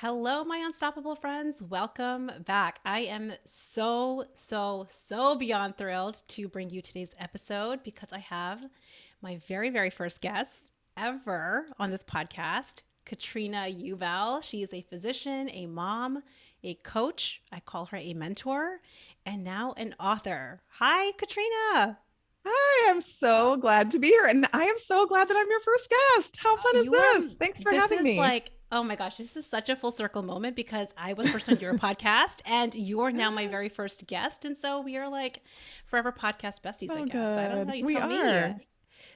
Hello, my unstoppable friends. Welcome back. I am so beyond thrilled to bring you today's episode because I have my very first guest ever on this podcast, Katrina Ubell. She is a physician, a mom, a coach. I call her a mentor, and now an author. Hi, Katrina. Hi, I'm so glad to be here. And I am so glad that I'm your first guest. How fun is You are, this? Thanks for this having is me. like, oh my gosh, this is such a full circle moment because I was first on your podcast and you're now my Yes. very first guest. And so we are like forever podcast besties, I So guess. I don't know. good. You We tell me. are.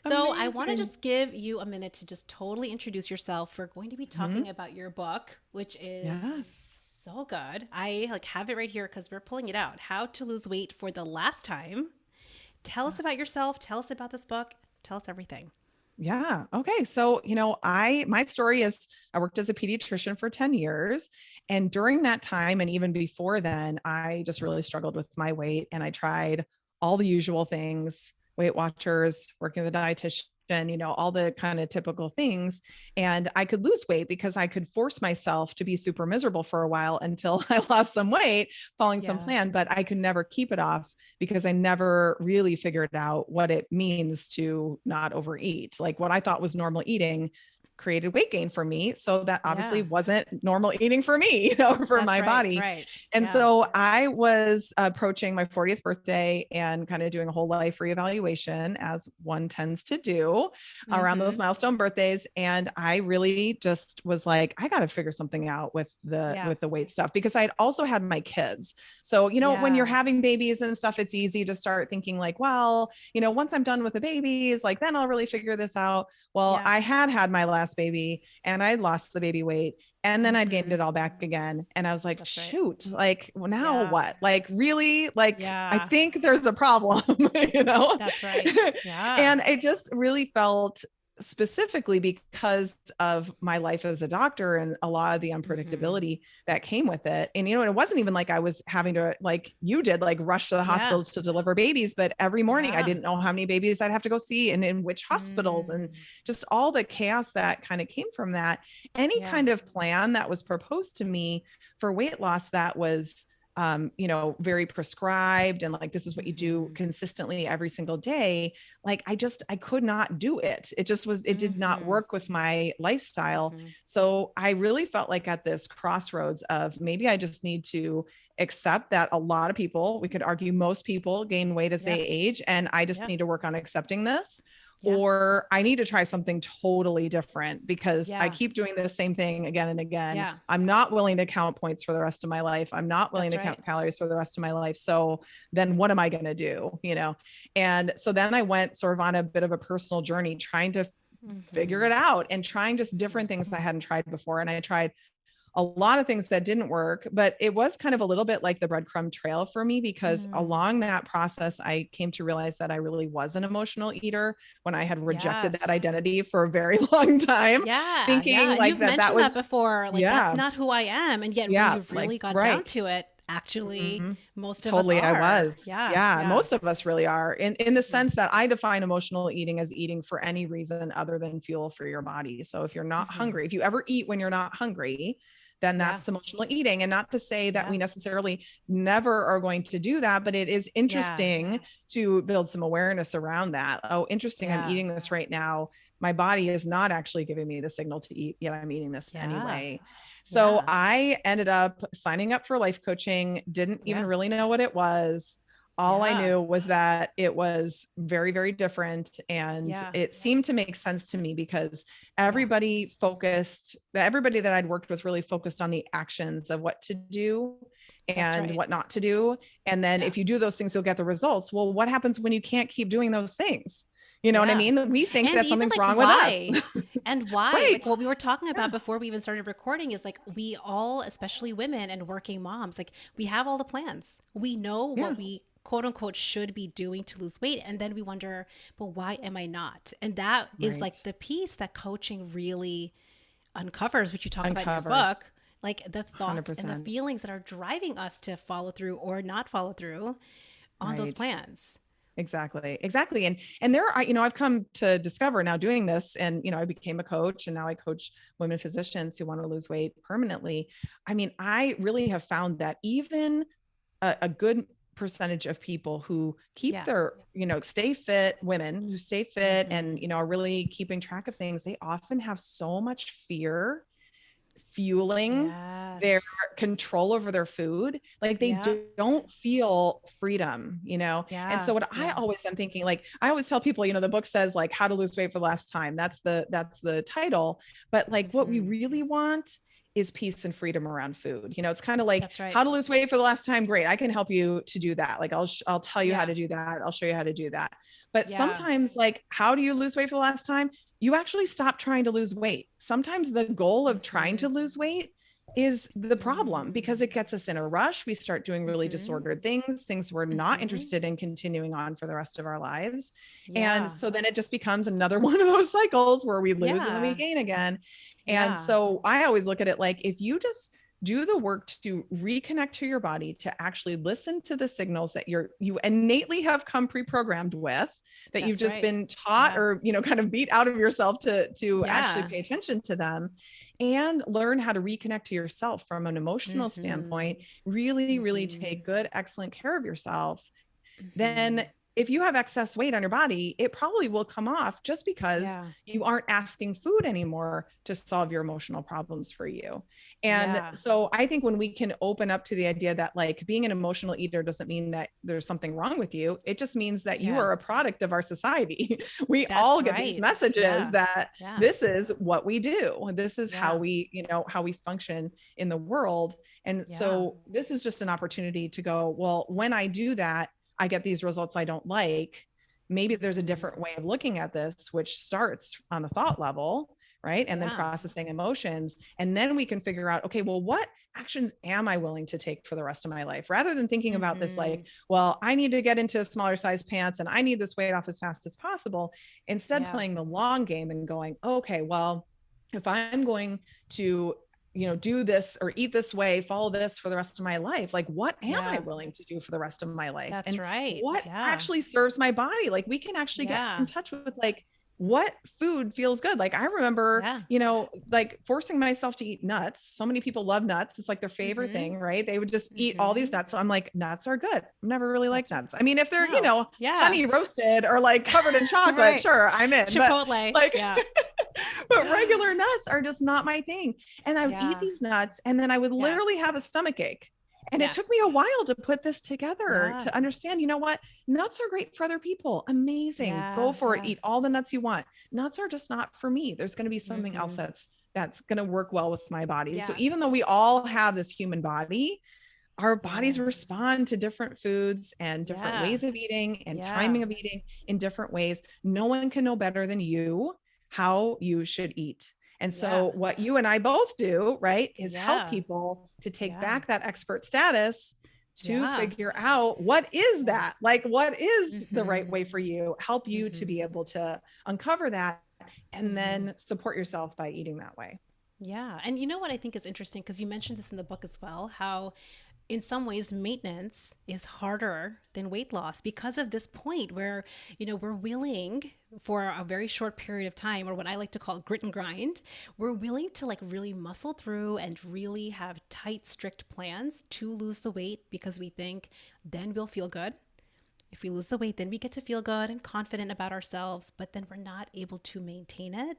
So I want to Amazing. just give you a minute to just totally introduce yourself. We're going to be Hmm. talking about your book, which is Yes. so good. I like have it right here because we're pulling it out. How to Lose Weight for the Last Time. Tell us about Yes. yourself. Tell us about this book. Tell us everything. Yeah. Okay. So, my story is I worked as a pediatrician for 10 years. And during that time, and even before then, I just really struggled with my weight. And I tried all the usual things, Weight Watchers, working with a dietitian, all the kind of typical things. And I could lose weight because I could force myself to be super miserable for a while until I lost some weight following some Yeah. plan, but I could never keep it off because I never really figured out what it means to not overeat. Like what I thought was normal eating created weight gain for me. So that obviously Yeah. wasn't normal eating for me, for That's my right. body. Right. And Yeah. so I was approaching my 40th birthday and kind of doing a whole life reevaluation, as one tends to do around those Mm-hmm. milestone birthdays. And I really just was like, I got to figure something out with the Yeah. with the weight stuff because I'd also had my kids. So, when you're Yeah. having babies and stuff, it's easy to start thinking like, well, once I'm done with the babies, like then I'll really figure this out. Well, Yeah. I had my last baby and I lost the baby weight and then I'd gained Mm-hmm. it all back again. And I was like, That's right. shoot, like, well, now Yeah. what? Like, really? Like, I Yeah. think there's a problem, you know? That's right. Yeah. And I just really felt specifically because of my life as a doctor and a lot of the Mm-hmm. unpredictability that came with it. And, it wasn't even like I was having to, like you did, like rush to the Yeah. hospital to deliver babies, but every morning I Yeah. didn't know how many babies I'd have to go see and in which hospitals and Mm. just all the chaos that kind of came from that. Any Yeah. kind of plan that was proposed to me for weight loss that was very prescribed and like this is what you do Mm-hmm. consistently every single day. Like I could not do it. It did not Mm-hmm. work with my lifestyle. Mm-hmm. So I really felt like at this crossroads of maybe I just need to accept that a lot of people, we could argue most people gain weight as Yeah. they age, and I just Yeah. need to work on accepting this, Yeah. or I need to try something totally different because I Yeah. keep doing the same thing again and again. Yeah. I'm not willing to count points for the rest of my life. I'm not willing That's to right. count calories for the rest of my life. So then what am I going to do? And so then I went sort of on a bit of a personal journey trying to figure Mm-hmm. it out and trying just different things I hadn't tried before. And I tried a lot of things that didn't work, but it was kind of a little bit like the breadcrumb trail for me because Mm. along that process, I came to realize that I really was an emotional eater when I had rejected that Yes. identity for a very long time, Yeah. Yeah. thinking And like you've that mentioned that was, before. Like, that's yeah, not who I am. And yet, when yeah, you've like, really got down right. to it, actually, Mm-hmm. most of us Totally, I are. was. Yeah. Yeah, Yeah. most of us really are. In the Mm. sense that I define emotional eating as eating for any reason other than fuel for your body. So if you're not Mm-hmm. hungry, if you ever eat when you're not hungry, then Yeah. that's emotional eating. And not to say that Yeah. we necessarily never are going to do that, but it is Yeah. interesting to build some awareness around that. Oh, interesting, I'm Yeah. eating this right now. My body is not actually giving me the signal to eat, yet I'm eating this Yeah. anyway. So Yeah. I ended up signing up for life coaching, didn't even Yeah. really know what it was. All I Yeah. knew was that it was very different. And Yeah. it seemed to make sense to me because Yeah. everybody that I'd worked with really focused on the actions of what to do That's and right. what not to do. And then Yeah. if you do those things, you'll get the results. Well, what happens when you can't keep doing those things? You know what I Yeah. mean? We think And that even something's like wrong with us. why? And why? Right. Like what we were talking about Yeah. before we even started recording is like we all, especially women and working moms, like we have all the plans. We know Yeah. what we quote unquote should be doing to lose weight. And then we wonder, but why am I not? And that is Right. like the piece that coaching really uncovers, which you talk about in your Uncovers book, like the thoughts and the 100%. feelings that are driving us to follow through or not follow through on those Right. plans. Exactly. Exactly. And there are, I've come to discover now doing this, and, I became a coach, and now I coach women physicians who want to lose weight permanently. I mean, I really have found that even a good percentage of people who keep Yeah. their, stay fit, women who stay fit and, Mm-hmm. are really keeping track of things, they often have so much fear fueling their Yes. control over their food. Like they Yeah. don't feel freedom, And Yeah. so what I Yeah. always am thinking, like I always tell people, the book says like how to lose weight for the last time. That's the title. But like what we Mm-hmm. really want is peace and freedom around food. It's kind of like That's right. how to lose weight for the last time. Great. I can help you to do that. Like I'll tell you how Yeah. to do that. I'll show you how to do that. But Yeah. sometimes like, how do you lose weight for the last time? You actually stop trying to lose weight. Sometimes the goal of trying Mm-hmm. to lose weight is the problem because it Mm-hmm. gets us in a rush. We start doing really Mm-hmm. disordered things we're not Mm-hmm. interested in continuing on for the rest of our lives. And Yeah. so then it just becomes another one of those cycles where we lose and then we Yeah. gain again. And Yeah. so I always look at it like if you just do the work to reconnect to your body, to actually listen to the signals that you innately have come pre-programmed with, that you've That's just right. been taught Yeah. or kind of beat out of yourself to actually Yeah. pay attention to them, and learn how to reconnect to yourself from an emotional Mm-hmm. standpoint, really really Mm-hmm. take good excellent care of yourself, Mm-hmm. then if you have excess weight on your body, it probably will come off just because Yeah. you aren't asking food anymore to solve your emotional problems for you. And Yeah. so I think when we can open up to the idea that like being an emotional eater doesn't mean that there's something wrong with you, it just means that you Yeah. are a product of our society. We all That's get these right. messages Yeah. that Yeah. this is what we do. This is how Yeah. we function in the world. And Yeah. so this is just an opportunity to go, well, when I do that, I get these results I don't like. Maybe there's a Mm-hmm. different way of looking at this, which starts on the thought level, right? And then Yeah. processing emotions. And then we can figure out, okay, well, what actions am I willing to take for the rest of my life? Rather than thinking about this Mm-hmm. like, well, I need to get into smaller size pants and I need this weight off as fast as possible. Instead, Yeah. playing the long game and going, okay, well, if I'm going to do this or eat this way, follow this for the rest of my life, like what am I Yeah. willing to do for the rest of my life, That's and right. what Yeah. actually serves my body? Like we can actually get in Yeah. touch with like what food feels good. Like I remember, Yeah. like forcing myself to eat nuts. So many people love nuts. It's like their favorite Mm-hmm. thing, right? They would just eat all these Mm-hmm. nuts. So I'm like, nuts are good. I've never really liked That's right. nuts. I mean, if they're, No. Yeah. honey roasted or like covered in chocolate, Right. sure, I'm in. But Chipotle. like Yeah. but regular nuts are just not my thing. And I would eat Yeah. these nuts and then I would Yeah. literally have a stomach ache. And it Yeah. took me a while to put this together Yeah. to understand, what? Nuts are great for other people. Amazing. Go Yeah. for it. Yeah. Eat all the nuts you want. Nuts are just not for me. There's going to be something else Mm-hmm. that's going to work well with my body. So Yeah. even though we all have this human body, our bodies Yeah. respond to different foods and different Yeah. ways of eating and Yeah. timing of eating in different ways. No one can know better than you how you should eat. And Yeah. so, what you and I both do, right, is help Yeah. people to take Yeah. back that expert status to Yeah. figure out what is Yeah. that? Like, what is the right Mm-hmm. way for you? Help you to Mm-hmm. be able to uncover that and Mm-hmm. then support yourself by eating that way. Yeah. And you know what I think is interesting, because you mentioned this in the book as well, how in some ways maintenance is harder than weight loss because of this point where, we're willing for a very short period of time, or what I like to call grit and grind, we're willing to like really muscle through and really have tight, strict plans to lose the weight because we think then we'll feel good. If we lose the weight, then we get to feel good and confident about ourselves, but then we're not able to maintain it.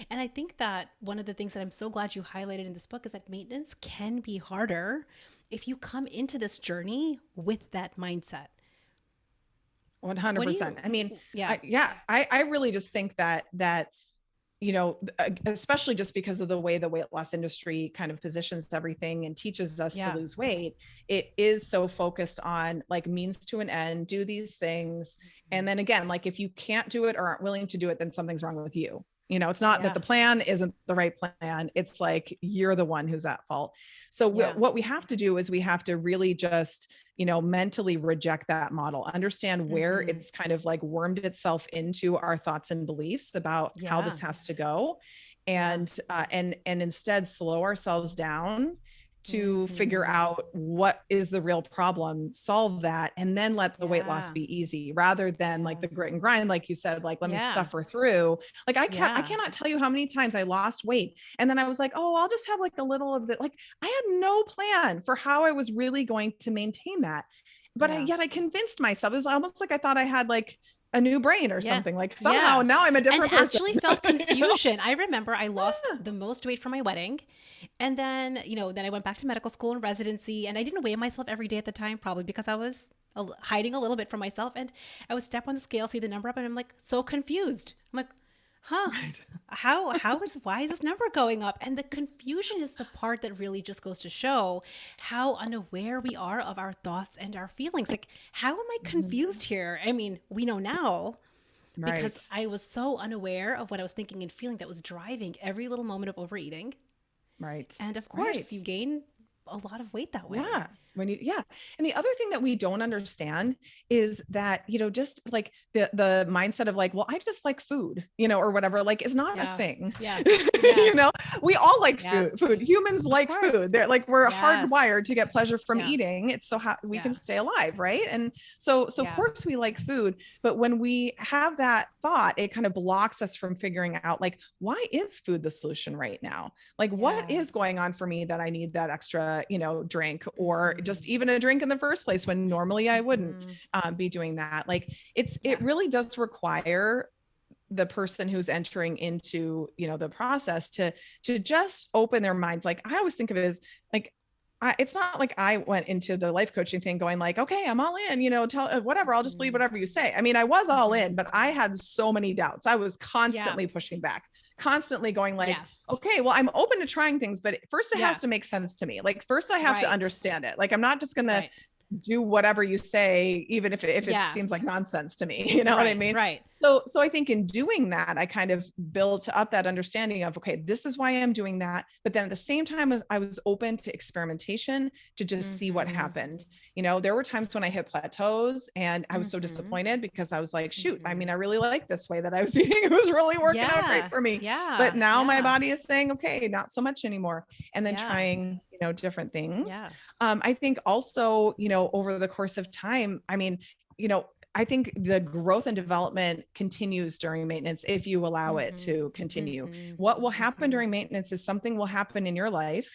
And I think that one of the things that I'm so glad you highlighted in this book is that maintenance can be harder if you come into this journey with that mindset. What do 100%. you, I mean, yeah, I really just think that especially just because of the way the weight loss industry kind of positions everything and teaches us to yeah, lose weight, it is so focused on like means to an end, do these things. And then again, like if you can't do it or aren't willing to do it, then something's wrong with you. It's not that yeah, the plan isn't the right plan. It's like you're the one who's at fault. So yeah, what we have to do is we have to really just mentally reject that model, understand where mm-hmm, it's kind of like wormed itself into our thoughts and beliefs about how yeah, this has to go, yeah, and instead slow ourselves down to figure out what is the real problem, solve that, and then let the weight loss be easy rather than like the grit and grind. Like you said, like, let me suffer through. Like I cannot tell you how many times I lost weight. And then I was like, oh, I'll just have like a little of it. Like I had no plan for how I was really going to maintain that. But yet I convinced myself. It was almost like I thought I had like a new brain or something, like somehow now I'm a different person. Actually felt confusion. I remember I lost the most weight for my wedding. And then, then I went back to medical school and residency, and I didn't weigh myself every day at the time, probably because I was hiding a little bit from myself. And I would step on the scale, see the number up, and I'm like, so confused. I'm like, why is this number going up? And the confusion is the part that really just goes to show how unaware we are of our thoughts and our feelings. Like, how am I confused here? I mean, we know now because I was so unaware of what I was thinking and feeling that was driving every little moment of overeating. Right. And of course you gain a lot of weight that way. Yeah. And the other thing that we don't understand is that, just like the mindset of like, well, I just like food, or whatever, like is not a thing. We all like food. Humans like food. They're like, we're hardwired to get pleasure from eating. It's so how we can stay alive. Right. And so of course we like food, but when we have that thought, it kind of blocks us from figuring out like, why is food the solution right now? Like what is going on for me that I need that extra, drink, or just even a drink in the first place when normally I wouldn't be doing that. Like it really does require the person who's entering into, the process to just open their minds. Like I always think of it as like, it's not like I went into the life coaching thing going like, okay, I'm all in, tell whatever, I'll just believe whatever you say. I mean, I was all in, but I had so many doubts. I was constantly pushing back, constantly going like, okay, well, I'm open to trying things, but first it has to make sense to me. Like first I have to understand it. Like, I'm not just going to do whatever you say, even if it seems like nonsense to me, you know what I mean? Right. So I think in doing that, I kind of built up that understanding of, okay, this is why I'm doing that. But then at the same time, I was open to experimentation to just see what happened. There were times when I hit plateaus and I was so disappointed because I was like, shoot, I mean, I really like this way that I was eating. It was really working out great for me. Yeah. But now my body is saying, okay, not so much anymore. And then trying, different things. I think also, over the course of time, I mean, I think the growth and development continues during maintenance if you allow it to continue. What will happen during maintenance is something will happen in your life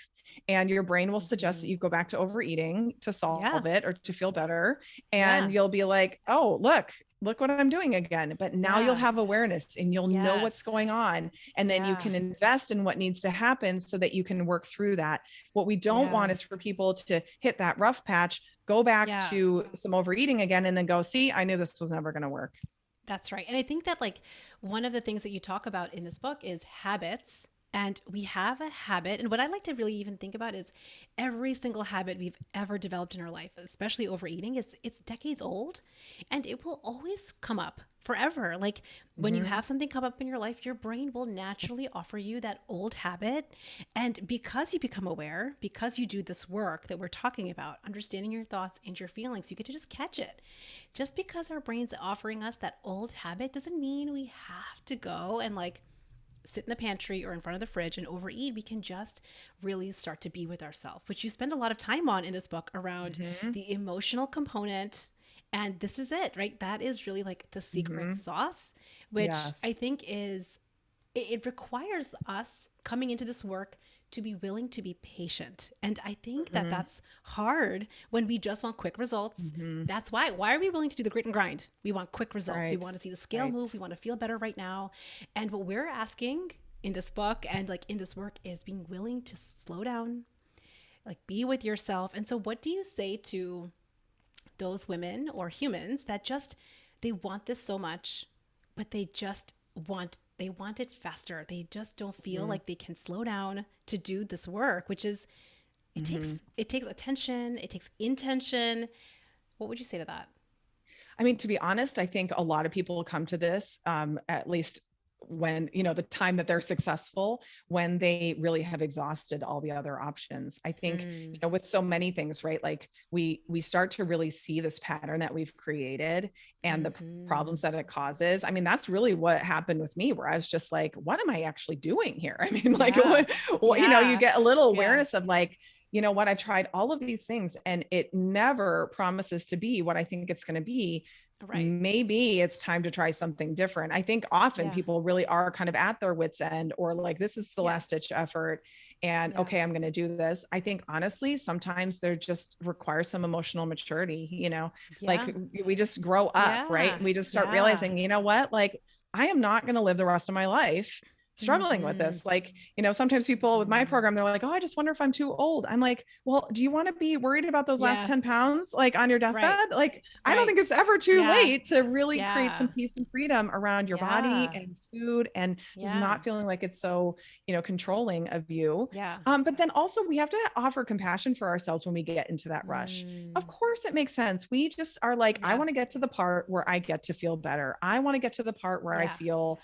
and your brain will suggest that you go back to overeating to solve it or to feel better. And you'll be like, oh, look what I'm doing again. But now you'll have awareness and you'll know what's going on. And then you can invest in what needs to happen so that you can work through that. What we don't want is for people to hit that rough patch, go back to some overeating again, and then go, see, I knew this was never going to work. That's right. And I think that like one of the things that you talk about in this book is habits. And we have a habit. And what I like to really even think about is every single habit we've ever developed in our life, especially overeating, it's decades old and it will always come up forever. Like when you have something come up in your life, your brain will naturally offer you that old habit. And because you become aware, because you do this work that we're talking about, understanding your thoughts and your feelings, you get to just catch it. Just because our brain's offering us that old habit doesn't mean we have to go and like sit in the pantry or in front of the fridge and overeat. We can just really start to be with ourselves, which you spend a lot of time on in this book around the emotional component. And this is it, right? That is really like the secret sauce, which I think is, it requires us coming into this work to be willing to be patient. And I think that that's hard when we just want quick results. That's why are we willing to do the grit and grind? We want quick results. We want to see the scale move. We want to feel better right now. And what we're asking in this book and like in this work is being willing to slow down, like be with yourself. And so what do you say to those women or humans that just, they want this so much, but they just want it faster. They just don't feel like they can slow down to do this work, which is, it takes attention. It takes intention. What would you say to that? I mean, to be honest, I think a lot of people come to this, at least when, the time that they're successful, when they really have exhausted all the other options. I think, with so many things, right? Like we start to really see this pattern that we've created and the problems that it causes. I mean, that's really what happened with me, where I was just like, what am I actually doing here? I mean, like, you get a little awareness of like, you know what, I've tried all of these things and it never promises to be what I think it's going to be. Right. Maybe it's time to try something different. I think often Yeah. people really are kind of at their wits' end, or like, this is the Yeah. last ditch effort. And Yeah. okay, I'm going to do this. I think honestly, sometimes there just requires some emotional maturity, Yeah. like we just grow up, right? Yeah. And we just start Yeah. realizing, you know what, like, I am not going to live the rest of my life struggling with Mm-hmm. this. Like, sometimes people with my Mm-hmm. program, they're like, oh, I just wonder if I'm too old. I'm like, well, do you want to be worried about those last Yeah. 10 pounds, like on your Right. deathbed? Like, I don't think Right. it's ever too Yeah. late to really create some Yeah. peace and freedom around your body Yeah. and food, and just Yeah. not feeling like it's so, controlling of you. Yeah. But then also we have to offer compassion for ourselves when we get into that rush. Of Mm. course, it makes sense. We just are like, I Yeah. want to get to the part where I get to feel better. I want to get to the part where I Yeah. feel,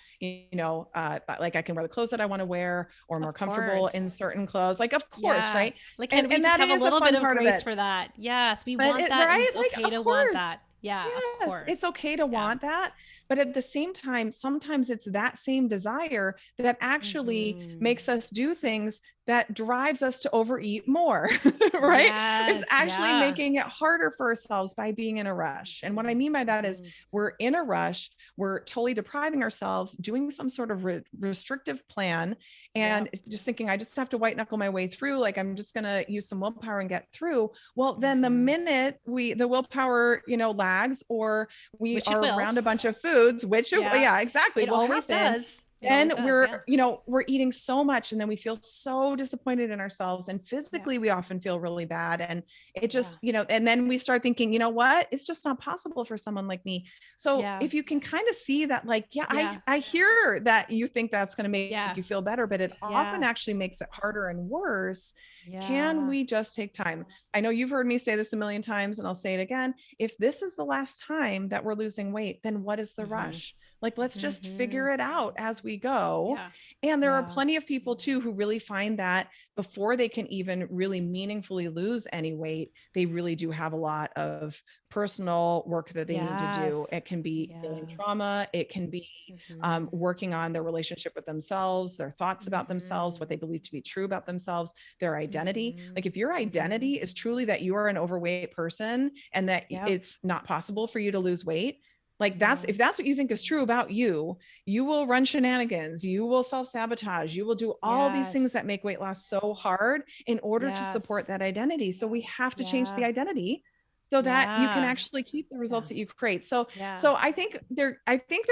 like I can wear the clothes that I want to wear, or more Of comfortable in course. certain clothes. Like, of course, Yeah. right? Like, can we And just that have a is a little bit fun of part of grace it. for that? Yes, we But want it, that, and right? it's Like, okay of to want course. that. Yeah, of Yes, it's course. okay to Yeah. want that. But at the same time, sometimes it's that same desire that actually Mm-hmm. makes us do things that drives us to overeat more, right? It's Yes. actually Yeah. making it harder for ourselves by being in a rush. And what I mean by that is, Mm-hmm. we're in a rush, we're totally depriving ourselves, doing some sort of restrictive plan, and Yep. just thinking, I just have to white knuckle my way through. Like, I'm just going to use some willpower and get through. Well, then the Mm-hmm. minute the willpower, lags, or we Which it are will. around a bunch of foods, which, Yeah. yeah, exactly, It will always happen, does. It always then does. we're Yeah. we're eating so much, and then we feel so disappointed in ourselves, and Yeah. physically we often feel really bad, and it Yeah. just, and then we start thinking, you know what, it's just not possible for someone like me. So Yeah. if you can kind of see that, like, yeah, Yeah. I hear that you think that's going to make Yeah. you feel better, but it often Yeah. actually makes it harder and worse. Can Yeah. we just take time? I know you've heard me say this a million times, and I'll say it again. If this is the last time that we're losing weight, then what is the Mm-hmm. rush? Like, let's just Mm-hmm. figure it out as we go. Yeah. And there are Yeah. plenty of people too who really find that before they can even really meaningfully lose any weight, they really do have a lot of personal work that they need to do. Yes. It can be healing Yeah. trauma. It can be Mm-hmm. working on their relationship with themselves, their thoughts about themselves, Mm-hmm. what they believe to be true about themselves, their identity. Mm-hmm. Like, if your Mm-hmm. identity is truly that you are an overweight person and that Yep. it's not possible for you to lose weight, like, Yeah. if that's what you think is true about you, you will run shenanigans, you will self-sabotage, you will do all these things Yes. that make weight loss so hard in order to support Yes. that identity. So we have to change the Yeah. identity so that you can Yeah. actually keep the Yeah. results that you create. So Yeah. so I think there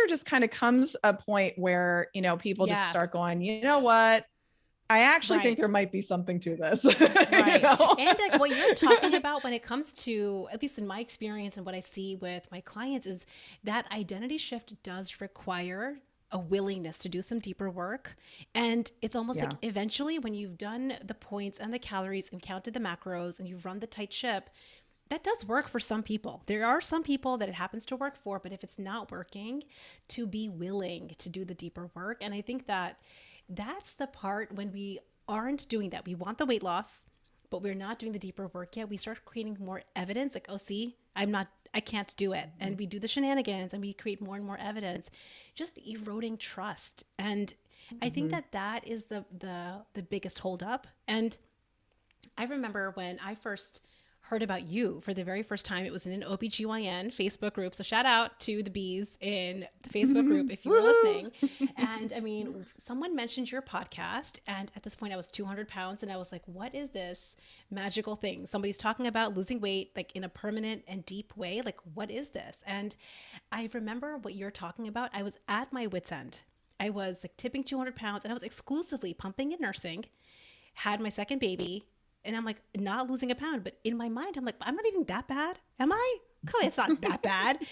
just kind of comes a point where, people just Yeah. start going, you know what, I actually think Right. there might be something to this. you Right. know And like what you're talking about when it comes to, at least in my experience and what I see with my clients, is that identity shift does require a willingness to do some deeper work. And it's almost like Yeah. eventually, when you've done the points and the calories and counted the macros and you've run the tight ship, that does work for some people. There are some people that it happens to work for, but if it's not working, to be willing to do the deeper work. And I think that that's the part when we aren't doing that. We want the weight loss, but we're not doing the deeper work yet. We start creating more evidence, like, oh, see, I can't do it. And we do the shenanigans and we create more and more evidence, just eroding trust. And I think Mhm. that that is the biggest holdup. And I remember when I first heard about you for the very first time, it was in an OBGYN Facebook group. So shout out to the bees in the Facebook group if you were listening. And I mean, someone mentioned your podcast. And at this point I was 200 pounds and I was like, what is this magical thing? Somebody's talking about losing weight, like in a permanent and deep way. Like, what is this? And I remember what you're talking about. I was at my wit's end. I was like tipping 200 pounds and I was exclusively pumping and nursing, had my second baby, and I'm like not losing a pound, but in my mind, I'm like, I'm not eating that bad. Am I? Come on, it's not that bad.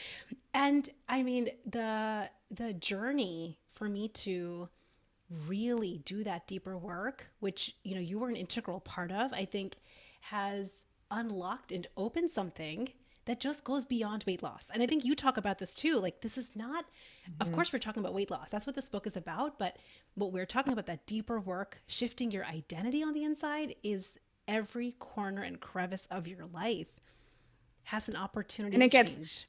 And I mean, the journey for me to really do that deeper work, which, you were an integral part of, I think has unlocked and opened something that just goes beyond weight loss. And I think you talk about this too. Like, this is not, of Mhm. course, we're talking about weight loss. That's what this book is about. But what we're talking about, that deeper work, shifting your identity on the inside, is every corner and crevice of your life has an opportunity And to it gets change.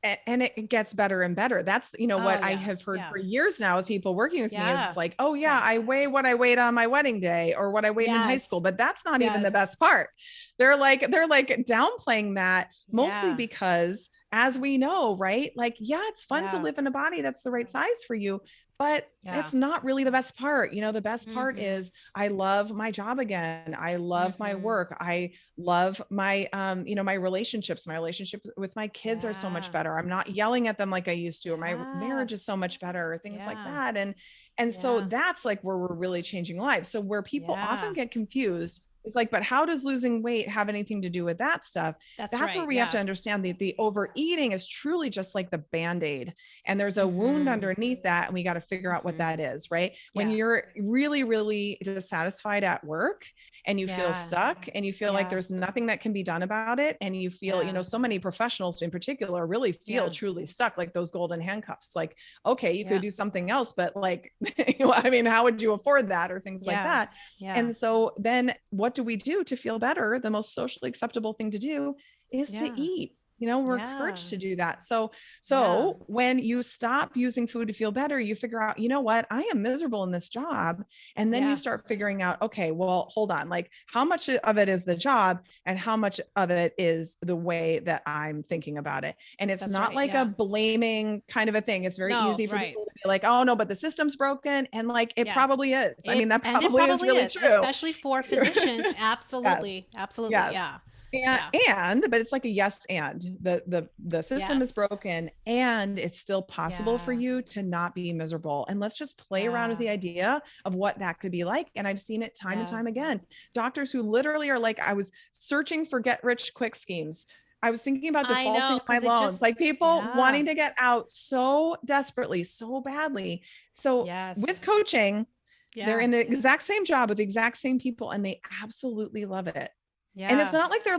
and it gets better and better. That's, Oh what I yeah. have heard Yeah. for years now with people working with me is it's Yeah. like, oh yeah, Yeah. I weigh what I weighed on my wedding day or what I weighed in high school, Yes. but that's not even Yes. the best part. They're like downplaying that, mostly Yeah. because as we know, right? Like, yeah, it's fun to Yeah. live in a body that's the right size for you, but Yeah. it's not really the best part. The best part Mm-hmm. is I love my job again. I love my Mm-hmm. work. I love my my relationships. My relationships with my kids are so much Yeah. better. I'm not yelling at them like I used to, or my Yeah. marriage is so much better, or things like Yeah. that. And so Yeah. that's like where we're really changing lives. So where people often Yeah. get confused is like, but how does losing weight have anything to do with that stuff? That's That's where right. we have to Yeah. understand that the overeating is truly just like the band-aid, and there's a wound Mm-hmm. underneath that, and we got to figure out what Mm-hmm. that is, right? When Yeah. you're really, really dissatisfied at work and you feel Yeah. stuck and you feel like Yeah. there's nothing that can be done about it, and you feel, Yeah. so many professionals in particular really feel Yeah. truly stuck, like those golden handcuffs. Like, okay, you Yeah. could do something else, but like, I mean, how would you afford that, or things like Yeah. that? Yeah. And so then what do we do to feel better? The most socially acceptable thing to do is to Yeah. eat. We're Yeah. encouraged to do that. So Yeah. when you stop using food to feel better, you figure out, you know what, I am miserable in this job. And then you Yeah. start figuring out, okay, well, hold on, like how much of it is the job and how much of it is the way that I'm thinking about it. And it's That's not right. like a Yeah. blaming kind of a thing. It's very No, easy for right. people to be like, oh no, but the system's broken. And like, it Yeah. probably is. I mean, that It probably is probably really is, true. especially for physicians. Yes. Absolutely. Absolutely. Yes. Yeah. And, Yeah. but it's like a yes, and the system is Yes. broken, and it's still possible for Yeah. you to not be miserable. And let's just play around with Yeah. the idea of what that could be like. And I've seen it time and Yeah. time again. Doctors who literally are like, I was searching for get rich quick schemes. I was thinking about I defaulting know, on my because it loans, just, like people yeah. wanting to get out so desperately, so badly. So with Yes. coaching, they're Yeah. in the exact same job with the exact same people, and they absolutely love it. And it's Yeah. not like they're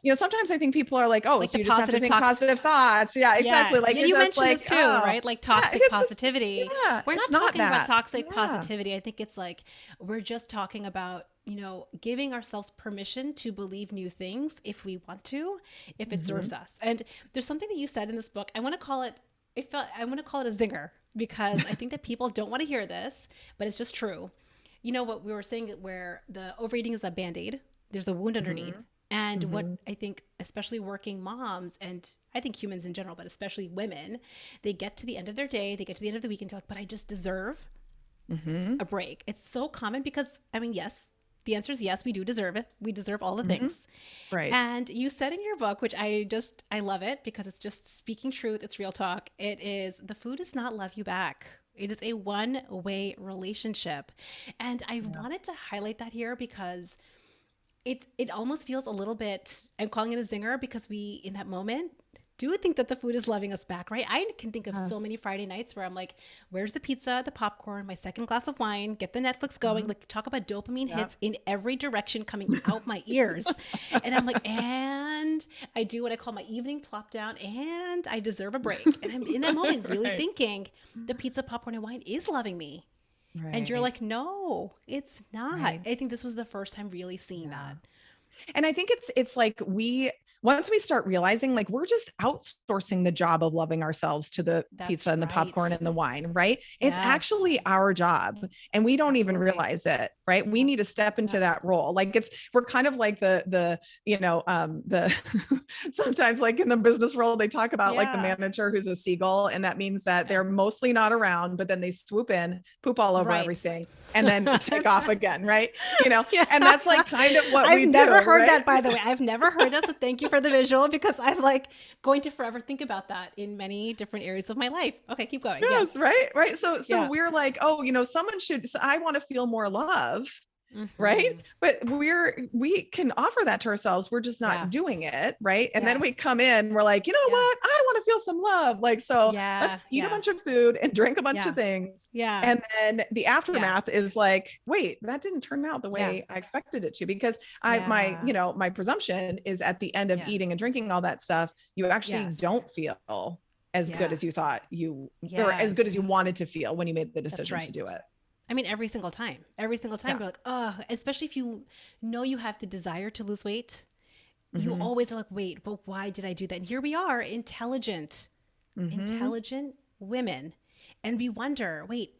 Yeah. sometimes I think people are like, oh, Like so the you just have to positive think talks. positive thoughts. Yeah, Yeah. exactly. Like Yeah. you're You just mentioned this like, too, oh, right? Like yeah, toxic it's just, positivity. yeah, We're it's not not talking about that. toxic Yeah. positivity. I think it's like we're just talking about, giving ourselves permission to believe new things if we want to, if it Mm-hmm. serves us. And there's something that you said in this book. I want to call it a zinger because I think that people don't want to hear this, but it's just true. You know what we were saying, where the overeating is a band-aid. There's a wound underneath. Mm-hmm. And what Mm-hmm. I think, especially working moms, and I think humans in general, but especially women, they get to the end of their day, they get to the end of the week, and they're like, but I just deserve Mm-hmm. a break. It's so common because, I mean, yes, the answer is yes, we do deserve it. We deserve all the Mm-hmm. things. Right. And you said in your book, which I love it because it's just speaking truth, it's real talk. It is, the food does not love you back. It is a one-way relationship. And I Yeah. wanted to highlight that here because it almost feels a little bit, I'm calling it a zinger because we in that moment do think that the food is loving us back, right? I can think of so Yes. many Friday nights where I'm like, where's the pizza, the popcorn, my second glass of wine, get the Netflix going, Mm-hmm. like talk about dopamine Yep. hits in every direction coming out my ears. And I'm like, and I do what I call my evening plop down, and I deserve a break. And I'm in that moment really Right. thinking the pizza, popcorn, and wine is loving me. And you're Right. like, no, it's not. Right. I think this was the first time really seeing Yeah. that. And I think it's like once we start realizing like we're just outsourcing the job of loving ourselves to the That's pizza and the popcorn right. and the wine, right? It's Yes, actually our job, and we don't even absolutely. realize it, right? We need to step into Yeah. that role. Like we're kind of like the sometimes like in the business world they talk about like the Yeah. manager who's a seagull, and that means that Yeah. they're mostly not around, but then they swoop in, poop all over Right. everything, and then take off again, right? Yeah. And that's like kind of what I've we never do, heard right? that, by the way. I've never heard that. So thank you for the visual because I'm like going to forever think about that in many different areas of my life. Okay, keep going. Yes. Yes, right. So Yeah. we're like, oh, someone should, so I want to feel more love, right? Hmm. But we can offer that to ourselves. We're just Yeah. not doing it, right? And then we Yes. come in, we're like, you know Yeah. what? I want to feel some love. Like, so let's Yeah. eat a Yeah. bunch of food and drink a bunch Yeah. of things. Yeah. And then the Yeah. aftermath is like, wait, that didn't turn out the Yeah. way I expected it to, because Yeah. my presumption is at the end of Yeah. eating and drinking all that stuff, you actually Yes. don't feel as good Yeah. as you thought or as good as you Yes. wanted to feel when you made the That's decision to right. do it. I mean, every single time, Yeah. you're like, oh, especially if you know you have the desire to lose weight, you Mm-hmm. always are like, wait, but why did I do that? And here we are, Mm-hmm. intelligent women. And we wonder, wait,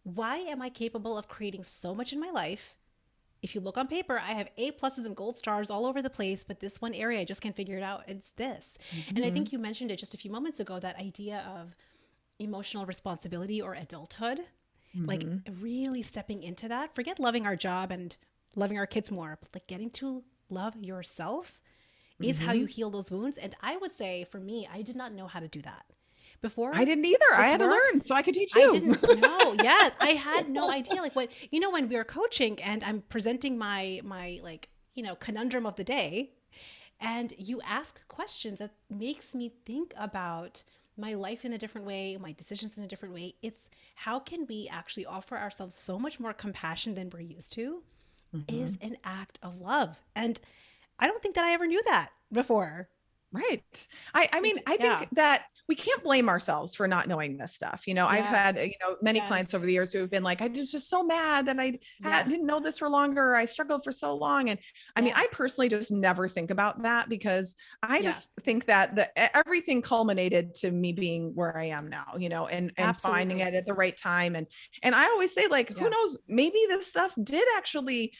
why am I capable of creating so much in my life? If you look on paper, I have A pluses and gold stars all over the place, but this one area, I just can't figure it out. It's this. And I Mm-hmm. think you mentioned it just a few moments ago, that idea of emotional responsibility or adulthood, like Mm-hmm. really stepping into that. Forget loving our job and loving our kids more, but like getting to love yourself is how Mm-hmm. you heal those wounds. And I would say for me, I did not know how to do that. I Before didn't either. I this had to work, learn so I could teach I you. didn't know. Yes, I had no idea. Like what, when we were coaching and I'm presenting my like, conundrum of the day, and you ask questions that makes me think about my life in a different way, my decisions in a different way. It's how can we actually offer ourselves so much more compassion than we're used to Mm-hmm. is an act of love. And I don't think that I ever knew that before. Right. I mean, I Yeah. think that we can't blame ourselves for not knowing this stuff. I've had, Yes. many clients Yes. over the years who have been like, I was just so mad that Yeah. didn't know this for longer. I struggled for so long. And I mean, Yeah. I personally just never think about that because I Yeah. just think that everything culminated to me being where I am now, and finding Absolutely. it at the right time. And I always say, like, who Yeah. knows, maybe this stuff did actually,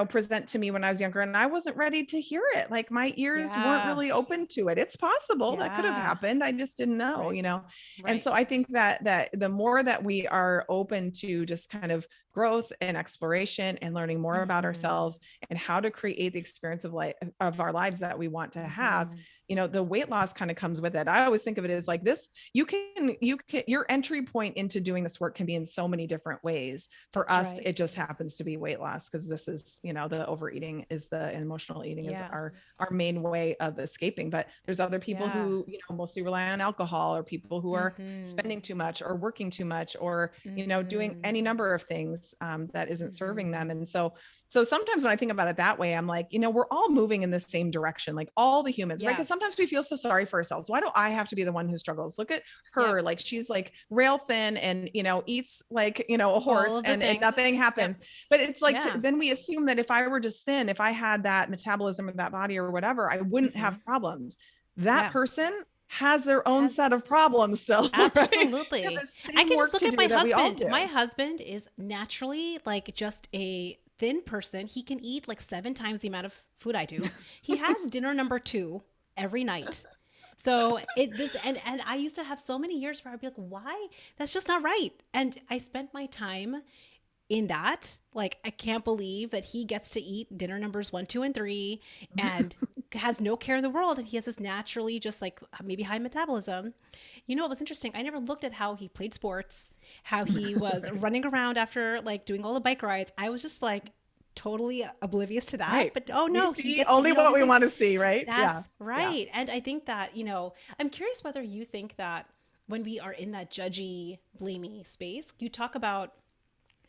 present to me when I was younger and I wasn't ready to hear it. Like my ears weren't Yeah. really open to it. It's possible that could have Yeah. happened. I just didn't know, Right. And Right. so I think that the more that we are open to just kind of growth and exploration and learning more about Mm-hmm. ourselves and how to create the experience of our lives that we want to have, Mm-hmm. the weight loss kind of comes with it. I always think of it as like this, you can your entry point into doing this work can be in so many different ways. For That's us, right. it just happens to be weight loss because this is, the overeating is the emotional eating is Yeah. our main way of escaping. But there's other people Yeah. who, mostly rely on alcohol, or people who are Mm-hmm. spending too much or working too much, or, doing Mm-hmm. any number of things that isn't serving them. Mm-hmm. And so sometimes when I think about it that way, I'm like, we're all moving in the same direction, like all the humans, right? Yeah. Because sometimes we feel so sorry for ourselves. Why do I have to be the one who struggles? Look at Yep. her, like she's like rail thin and, eats like, a All horse of the and things. nothing Yep. happens. But it's like, Yeah. then we assume that if I were just thin, if I had that metabolism or that body or whatever, I wouldn't Mm-hmm. have problems. That Yeah. person has their own Has set of problems still, right? They have absolutely. the I same can just work look to at my do that we all husband. My do. husband is naturally like just a thin person. He can eat like 7 times the amount of food I do. He has dinner number 2 every night. So it this and I used to have so many years where I'd be like, why? That's just not right. And I spent my time in that. Like, I can't believe that he gets to eat dinner numbers 1, 2, and 3 and has no care in the world. And he has this naturally just like maybe high metabolism. What was interesting? I never looked at how he played sports, how he was Right. running around after like doing all the bike rides. I was just like totally oblivious to that. Right. But oh We no, he see gets to only eat all what these we things. want to see, right? Yeah. That's Yeah. right. And I think that, I'm curious whether you think that when we are in that judgy, blamey space, you talk about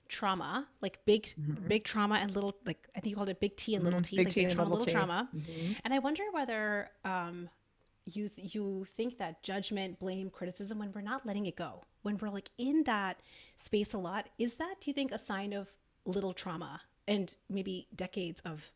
trauma, like Mhm. big trauma and little, like I think you called it big T and little Mhm. T, Big like T big and trauma, little little T. trauma. Mhm. And I wonder whether you think that judgment, blame, criticism, when we're not letting it go, when we're like in that space a lot, is that, do you think, a sign of little trauma and maybe decades of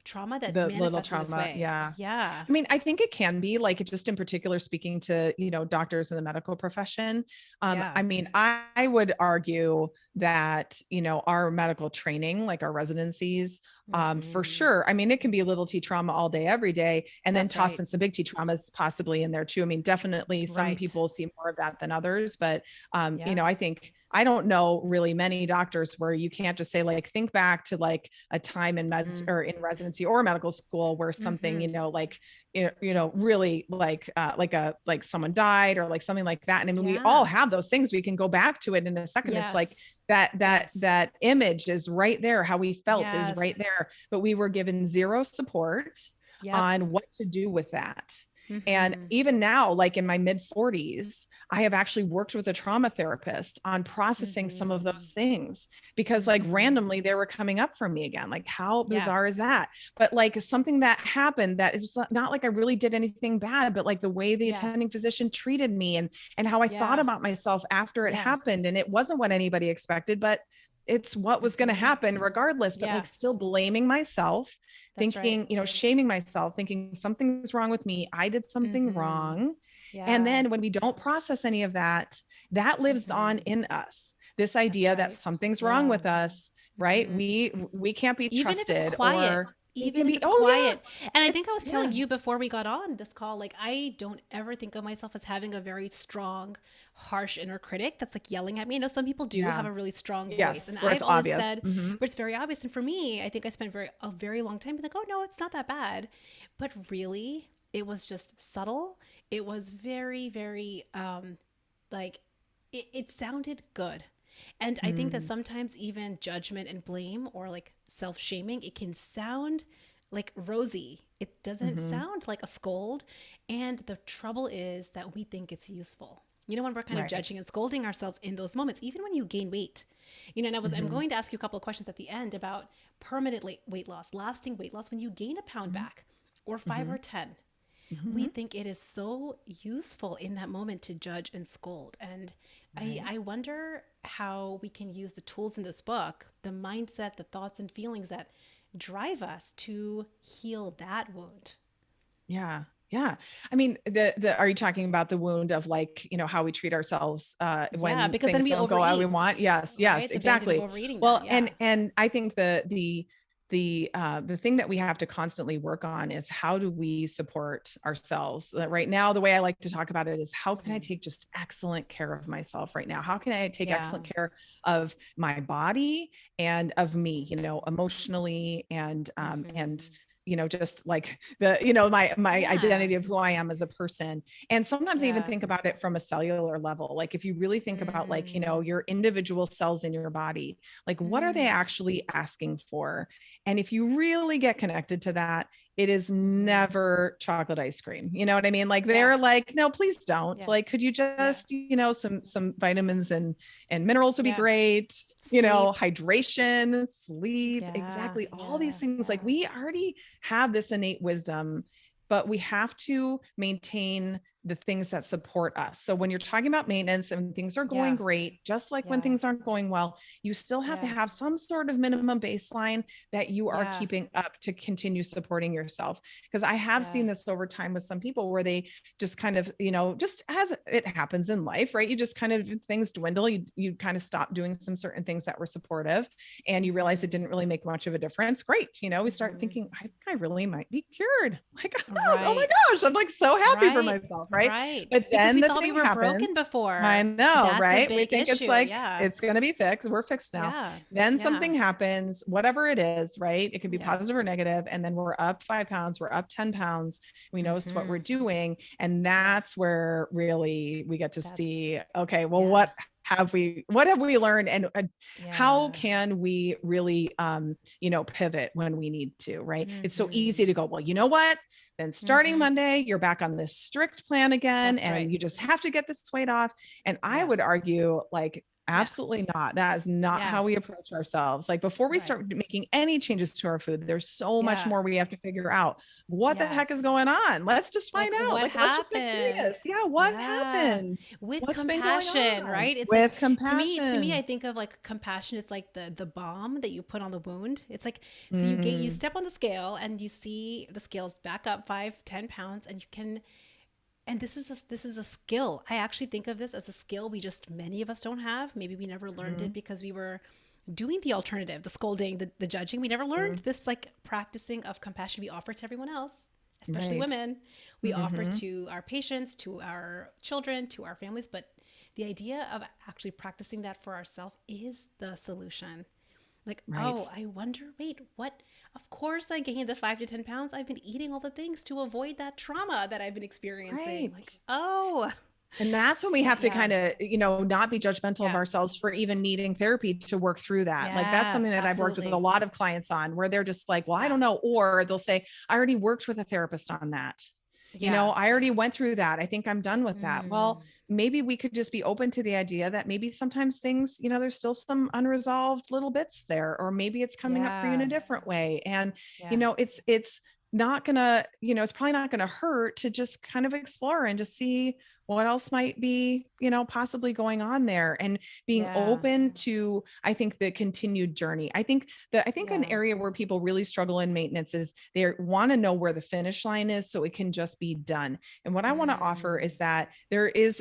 trauma that The little manifests in this trauma. way? Yeah. Yeah. I mean, I think it can be like, it just in particular, speaking to, doctors in the medical profession. Yeah. I mean, I would argue that, our medical training, like our residencies, for Hmm. sure. I mean, it can be a little T trauma all day, every day, and then That's toss right. in some big T traumas possibly in there too. I mean, definitely some Right. people see more of that than others, but, Yeah. I think, I don't know really many doctors where you can't just say, like, think back to like a time in meds Mm. or in residency or medical school where something, Hmm. like, really like someone died or like something like that. And I mean, we all Yeah. have those things. We can go back to it in a second. It's like Yes. Yes. that image is right there. How we felt is right Yes. there, but we were given zero support Yep. on what to do with that. And Hmm. even now, like in my mid 40s, I have actually worked with a trauma therapist on processing some of Hmm. those things because, like, Hmm. randomly they were coming up for me again. Like, how Yeah. bizarre is that? But like something that happened that is not like I really did anything bad, but like the way the Yeah. attending physician treated me and how I thought Yeah. about myself after it Yeah. happened. And it wasn't what anybody expected, but it's what was going to happen regardless, but like still blaming myself, That's thinking, right. you know, shaming myself, thinking something's wrong with me. I did something wrong. And Yeah. then when we don't process any of that, that lives on in us. This That's idea that right. something's wrong Yeah. with us, right? We can't be Even if it's trusted, quiet, or it can even if be, it's oh quiet. And yeah, I think I it's was yeah. telling you before we got on this call, like I don't ever think of myself as having a very strong, harsh inner critic that's like yelling at me. I know some people do have Yeah. a really strong voice, Yes, and where it's I've always obvious. said where it's very obvious. And for me, I think I spent a very long time being like, oh no, it's not that bad, but really, it was just subtle. It was very, very like it sounded good. And I think that Mm, sometimes even judgment and blame or like self shaming, it can sound like rosy. It doesn't mm-hmm. sound like a scold. And the trouble is that we think it's useful. You know, when we're kind of Right. judging and scolding ourselves in those moments, even when you gain weight, you know, and I'm Mm-hmm. going to ask you a couple of questions at the end about permanent weight loss, lasting weight loss. When you gain a pound back or five Mm-hmm. or 10, we Mm-hmm. think it is so useful in that moment to judge and scold. And Right. I wonder how we can use the tools in this book, the mindset, the thoughts and feelings that drive us to heal that wound. Yeah. Yeah. I mean, the are you talking about the wound of like, you know, how we treat ourselves Yeah, when because then things we don't go how we overeat, want? Yes, yes, right? The bandit of exactly. overeating that. Well, Yeah. and I think the thing that we have to constantly work on is how do we support ourselves? Right now, the way I like to talk about it is how can I take just excellent care of myself right now? How can I take Yeah. excellent care of my body and of me, you know, emotionally and you know, just like the, you know, my Yeah. identity of who I am as a person. And sometimes I even Yeah. think about it from a cellular level. Like if you really think about like, you know, Mm. your individual cells in your body, like what are they Mm. actually asking for? And if you really get connected to that, it is Mm-hmm. never chocolate ice cream. You know what I mean? Like Yeah. they're like, no, please don't. Yeah. Like, could you Yeah. just, you know, some vitamins and minerals would be Yeah. great. You know, Sleep. hydration, sleep, Yeah. exactly. All Yeah. these things, like Yeah. we already have this innate wisdom, but we have to maintain the things that support us. So when you're talking about maintenance and things are going Yeah. great, just like when Yeah. things aren't going well, you still have to Yeah. have some sort of minimum baseline that you are Yeah. keeping up to continue supporting yourself. Because I have Yeah. seen this over time with some people where they just kind of, you know, just as it happens in life, right? You just kind of things dwindle. You kind of stop doing some certain things that were supportive and you realize it Mm-hmm. didn't really make much of a difference. Great. You know, we start Mm-hmm. thinking, I think I really might be cured. Like, oh my Right. gosh, I'm like so happy for Right. myself, right? Right. But Because then we the thought we thing were broken happens. I before. know, That's a right? We big think it's issue. like Yeah. it's going to be fixed. We're fixed now. Yeah. Then Yeah. something happens, whatever it is, right? It can be Yeah. positive or negative, and then we're up 5 pounds, we're up 10 pounds. We notice what we're Mm-hmm. doing, and Yeah. that's where really we get to That's, see, okay, well, yeah. what have we learned, and how Yeah. can we really you know, pivot when we need to, right? It's so Mm-hmm. easy to go, well, you know what, then starting Mm-hmm. Monday you're back on this strict plan again That's and right. you just have to get this weight off. And I Yeah. would argue like Yeah. absolutely not. That is not Yeah. how we approach ourselves. Like before we Right. start making any changes to our food, there's so much Yeah. more we have to figure out. What the heck is Yes. going on? Let's just find Like out. what Like let's just get happened? curious. Yeah, what Yeah. happened? With What's been going compassion, on? right? It's like With to me I compassion. think of like compassion, it's like the balm that you put on the wound. It's like so you Mm, step on the scale and you see the scales back up 5, 10 pounds and you can and this is a skill. I actually think of this as a skill we just many of us don't have. Maybe we never learned it mm, because we were doing the alternative, the scolding, the judging. We never learned mm. this like practicing of compassion we offer to everyone else, especially Right. women. We offer Mm-hmm. to our patients, to our children, to our families, but the idea of actually practicing that for ourselves is the solution. Like, Right. oh, I wonder, wait, what? Of course I gained the 5 to 10 pounds. I've been eating all the things to avoid that trauma that I've been experiencing. Right. Like, oh, And that's when we have to yeah, kind of, you know, not be judgmental of yeah, ourselves for even needing therapy to work through that. Like that's yes, something that I've worked with a absolutely. lot of clients on where they're just like, well, I Yeah, don't know. Or they'll say, I already worked with a therapist on that. You yeah. know, I already went through that. I think I'm done with that. Well, Mm, maybe we could just be open to the idea that maybe sometimes things, you know, there's still some unresolved little bits there, or maybe it's coming up for you in yeah, a different way. And, you yeah, know, it's not gonna, you know, it's probably not gonna hurt to just kind of explore and just see what else might be, possibly going on there, and being Yeah. open to, I think, the continued journey. I think an Yeah. area where people really struggle in maintenance is they want to know where the finish line is so it can just be done. And what I want to offer is Mm. that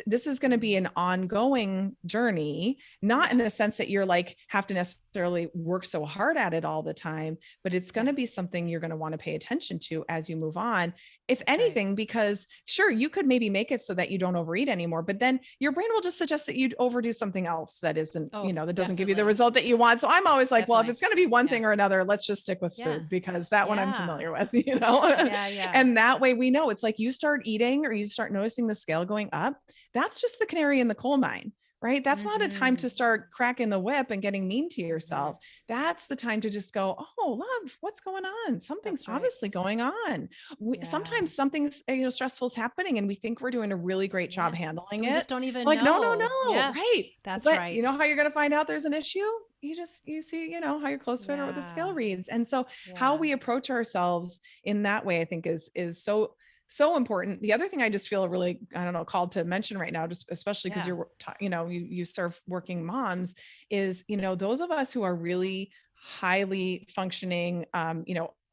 this is going to be an ongoing journey, not in Yeah. the sense that you're like have to necessarily work so hard at it all the time, but it's going Yeah. to be something you're going to want to pay attention to as you move on. If That's right. anything, because sure, you could maybe make it so that you don't overeat anymore, but then your brain will just suggest that you'd overdo something else that isn't, Oh, that doesn't give you the definitely. result that you want. So I'm always like, well, if Definitely. it's going to be one Yeah. thing or another, let's just stick with Yeah. food, because that one I'm Yeah. familiar with, Yeah. Yeah. Yeah. and that way we know it's like you start eating or you start noticing the scale going up. That's just the canary in the coal mine. Right. That's not a time Mm-hmm. to start cracking the whip and getting mean to Mm-hmm. yourself. That's the time to just go, oh, love, what's going on? Something's That's right. obviously going on. Yeah. Sometimes something's, stressful is happening and we think we're doing a really great job Yeah. handling We it. just don't even Like, no, no, know. no. Yeah. Right. That's But you right. know how you're going to find out there's an issue? You see, how your clothes fit or what the scale Yeah. reads. And so how Yeah. we approach ourselves in that way, I think is so important. The other thing I just feel really, I don't know, called to mention right now, just especially because Yeah. you serve working moms, is, those of us who are really highly functioning,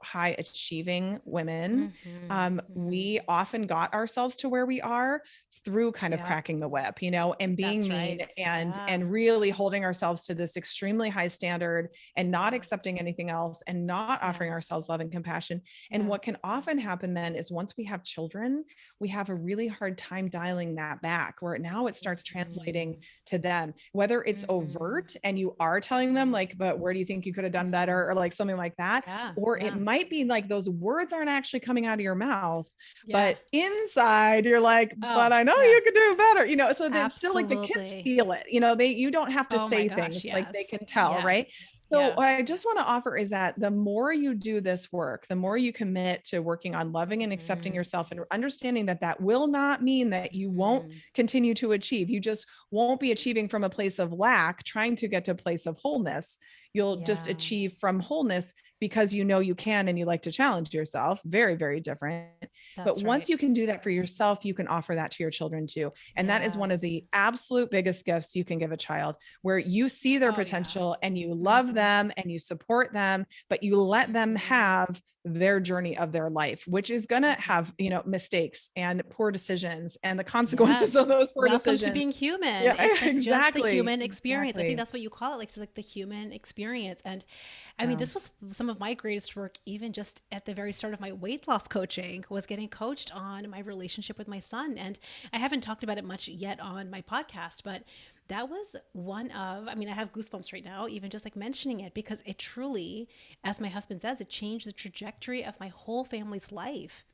high achieving women, Mm-hmm. Mm-hmm. we often got ourselves to where we are through kind of Yep. cracking the whip, and being That's mean right. and Yeah. and really holding ourselves to this extremely high standard and not Yeah. accepting anything else and not offering Yeah. ourselves love and compassion. And Yeah. what can often happen then is once we have children, we have a really hard time dialing that back, where now it starts translating Mm-hmm. to them, whether it's Mm-hmm. overt and you are telling them Mm-hmm. like, but where do you think you could have done Mm-hmm. better, or like something like that, Yeah. or it Yeah. might be like those words aren't actually coming out of your mouth, Yeah. but inside you're like, but Oh, I know yeah. you could do better, so that still, like, the kids Absolutely. feel it, you don't have to Oh my say things, gosh. like they Yes. can tell, Yeah. right? So Yeah. what I just want to offer is that the more you do this work, the more you commit to working on loving and accepting Mm-hmm. yourself and understanding that that will not mean that you won't Mm-hmm. continue to achieve. You just won't be achieving from a place of lack, trying to get to a place of wholeness. You'll just Yeah. achieve from wholeness because you know you can and you like to challenge yourself. Very, very different. But That's once right. you can do that for yourself, you can offer that to your children too. And that is one of Yes. the absolute biggest gifts you can give a child, where you see their Oh yeah. potential and you love Mm-hmm. them and you support them, but you let them Mm-hmm. have their journey of their life, which is going to have, Mm-hmm. mistakes and poor decisions and the Yeah. consequences of those poor Welcome to decisions. being human. Yeah, It's like just the exactly. human experience. I think Exactly. that's what you call it, like just like the human experience. And I mean, Yeah. this was some of my greatest work, even just at the very start of my weight loss coaching, was getting coached on my relationship with my son. And I haven't talked about it much yet on my podcast, but that was one of, I mean, I have goosebumps right now, even just like mentioning it, because it truly, as my husband says, it changed the trajectory of my whole family's life.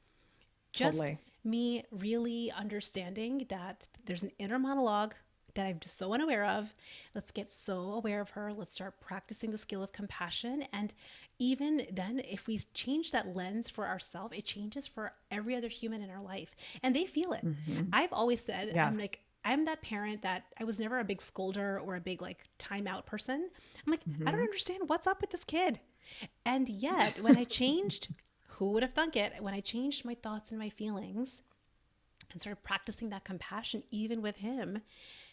Just Totally. me really understanding that there's an inner monologue that I'm just so unaware of. Let's get so aware of her. Let's start practicing the skill of compassion. And even then, if we change that lens for ourselves, it changes for every other human in our life. And they feel it. Mhm. I've always said, I'm Yes. like, I'm that parent that I was never a big scolder or a big like timeout person. I'm like, I don't Mhm. understand what's up with this kid. And yet, when I changed, who would have thunk it? When I changed my thoughts and my feelings and started practicing that compassion, even with him,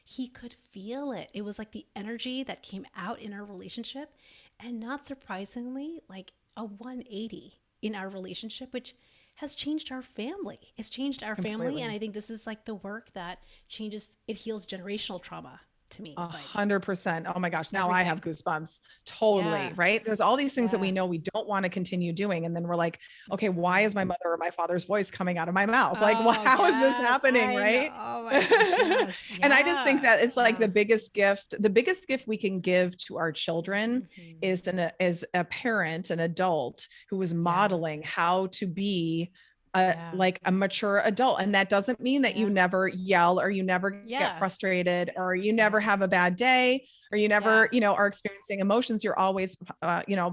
he could feel it. It was like the energy that came out in our relationship. And not surprisingly, like a 180 in our relationship, which has changed our family. It's changed our family. And Completely. I think this is like the work that changes, it heals generational trauma to me. A It's like 100%. Oh my gosh. Now I have everything. goosebumps. Totally. Yeah. Right. There's all these things that we Yeah. know we don't want to continue doing. And then we're like, okay, why Mhm. is my mother or my father's voice coming out of my mouth? Like, Oh, how is this yes. happening? I know. Right. Oh my gosh. Yes. And I just think Yeah. that it's like Yeah. the biggest gift we can give to our children Hmm. is a parent, an adult who is Yeah. modeling how to be Yeah. like a mature adult. And that doesn't mean that you Yeah. never yell or you never get Yeah. frustrated or you never Yeah. have a bad day or you Yeah. never, are experiencing emotions. You're always,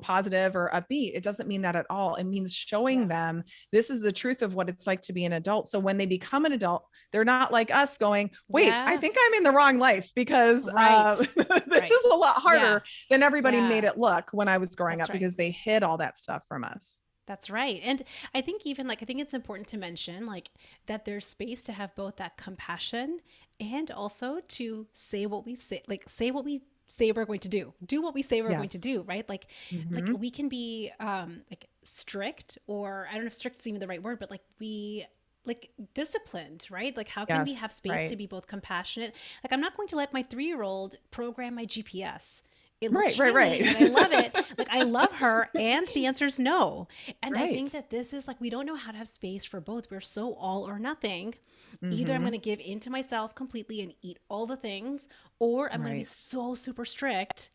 positive or upbeat. It doesn't mean that at all. It means showing Yeah. them this is the truth of what it's like to be an adult. So when they become an adult, they're not like us going, wait, I Yeah. think I'm in the wrong life because Right. this Right. is a lot Yeah. harder than everybody made Yeah. it look when I was growing That's up, right. because they hid all that stuff from us. That's right. And I think even like, I think it's important to mention like that there's space to have both that compassion and also to say what we say, like say what we say we're going to do what we say we're going to Yes. do, right? Like Hmm. we can be like strict, or I don't know if strict is even the right word, but like we like disciplined, right? Like how can we have Yes. space to Right. be both compassionate? Like I'm not going to let my 3-year-old program my GPS. It looks Right. Right. shiny Right. and I love it. Like I love her, and the answer is no. And I Right. think that this is like we don't know how to have space for both. We're so all or nothing. Either I'm going Hmm. to give into myself completely and eat all the things, or I'm going to be Right. so super strict.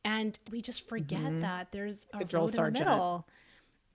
And we just forget Hmm. that there's The a drill road in the sergeant. middle,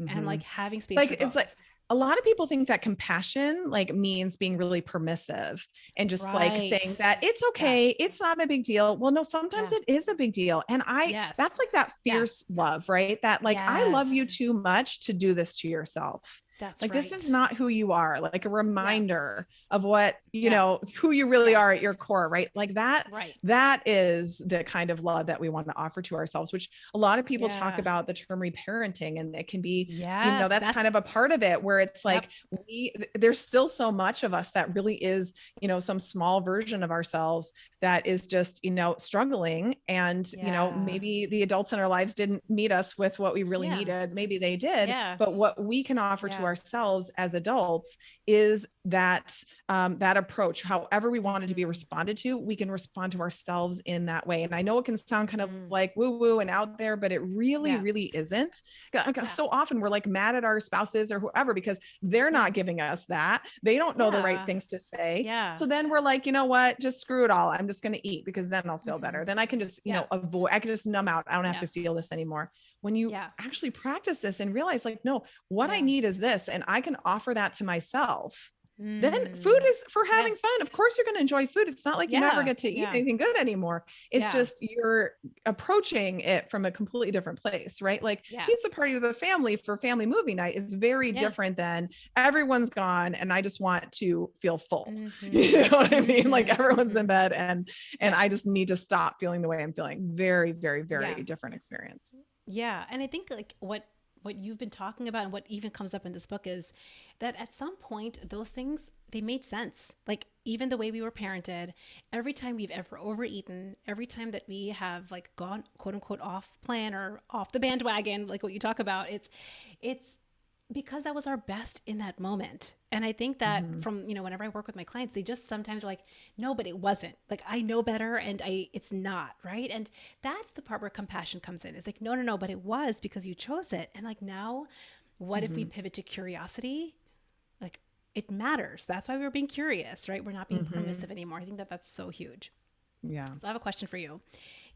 and Hmm. like having It's space for like it's both. like a lot of people think that compassion like means being really permissive and just like saying Right. that it's Yeah. okay, it's not a big deal. Well, no, sometimes Yeah. it is a big deal. And Yes. that's like that Yeah. fierce love, right? That like I love you Yes. too much to do this to yourself. That's Like this is right. not who you are, like a Yeah. reminder of what, Yeah. who you really Yeah. are at your core, right? Like that, Right. that is the kind of love that we want to offer to ourselves, which a lot of people talk Yeah. about the term reparenting, and it can be, Yes. that's kind That's, of a part of it where it's yep. like there's still so much of us that really is, some small version of ourselves that is just, struggling. And, Yeah. maybe the adults in our lives didn't meet us with what we really Yeah. needed. Maybe they did, Yeah. but what we can offer to Yeah. ourselves as adults is that approach. However we wanted to be Mm-hmm. responded to, we can respond to ourselves in that way. And I know it can sound kind of Mm-hmm. like woo woo and out there, but it really, Yeah. really isn't. Yeah. So often we're like mad at our spouses or whoever because they're Yeah. not giving us that. They don't know the right Yeah. things to say. Yeah. So then we're like, you know what? Just screw it all. I'm just going to eat because then I'll feel Mm-hmm. better. Then I can just, Yeah. avoid, I can just numb out. I don't have Yeah. to feel this anymore. When you Yeah. actually practice this and realize, like, no, what I Yeah. need is this, and I can offer that to myself, then food Mm. is for Yeah. having fun. Of course, you're going to enjoy food. It's not like you never Yeah. get to eat Yeah. anything good anymore. It's Yeah. just you're approaching it from a completely different place, right? Like Yeah. pizza party with a family for family movie night is very Yeah. different than everyone's gone and I just want to feel full. You Mm-hmm. know what I mean? Like Mm-hmm. everyone's in Mm-hmm. bed and Yeah. I just need to stop feeling the way I'm feeling. Very, very, Yeah. very different experience. Yeah. And I think like what you've been talking about and what even comes up in this book is that at some point those things they made sense. Like even the way we were parented, every time we've ever overeaten, every time that we have like gone quote unquote off plan or off the bandwagon, like what you talk about, it's because that was our best in that moment. And I think that Mm-hmm. from, whenever I work with my clients, they just sometimes are like, no, but it wasn't. Like I know better and it's not, right? And that's the part where compassion comes in. It's like, no, no, no, but it was because you chose it. And like now, what if we Mm-hmm. pivot to curiosity? Like it matters. That's why we're being curious, right? We're not being Mm-hmm. permissive anymore. I think that that's so huge. Yeah. So I have a question for you.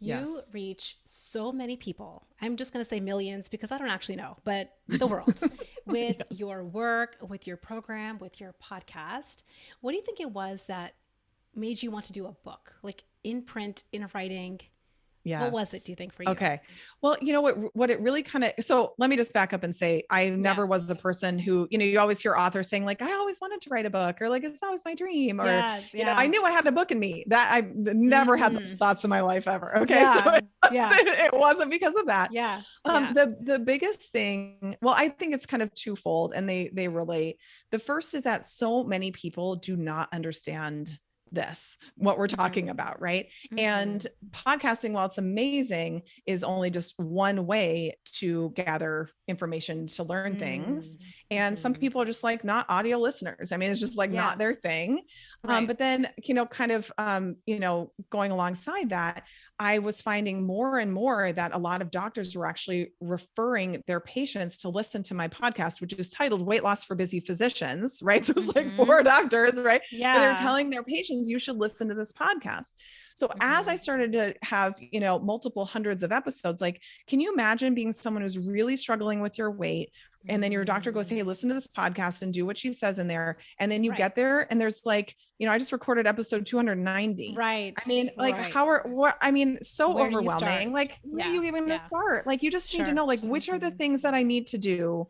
You Yes. reach so many people. I'm just going to say millions because I don't actually know, but the world with Yes. your work, with your program, with your podcast. What do you think it was that made you want to do a book, like in print, in writing? What was it, Yes. do you think, for you? Okay. Well, you know what it really kind of, so let me just back up and say, I Yeah. never was a person who, you always hear authors saying like, I always wanted to write a book or like, it's always my dream or, Yes. I Yeah. knew I had a book in me that I never had those Mm-hmm. thoughts in my life ever. Okay. So Yeah. Yeah. it wasn't because of that. Yeah. Yeah. The biggest thing, well, I think it's kind of twofold and they relate. The first is that so many people do not understand what we're Mm-hmm. talking about, right? Mm-hmm. And podcasting, while it's amazing, is only just one way to gather information to learn things. And some Mm-hmm. people are just like not audio listeners. I mean, it's just like Yeah. not their thing. Right. But then, kind of, going alongside that, I was finding more and more that a lot of doctors were actually referring their patients to listen to my podcast, which is titled Weight Loss for Busy Physicians, right? So it's like Mm-hmm. for doctors, right? But they're Yeah. telling their patients, you should listen to this podcast. So as I Mm-hmm. started to have, multiple hundreds of episodes, like, can you imagine being someone who's really struggling with your weight? And then your doctor goes, hey, Mm. listen to this podcast and do what she says in there. And then you Right. get there and there's like, I just recorded episode 290. I Right. mean, like Right. so Where do you start? overwhelming. Like, where are Yeah. you even going to Yeah. start? Like, you just need to Sure. know, like, which are the Mm-hmm. things that I need to do?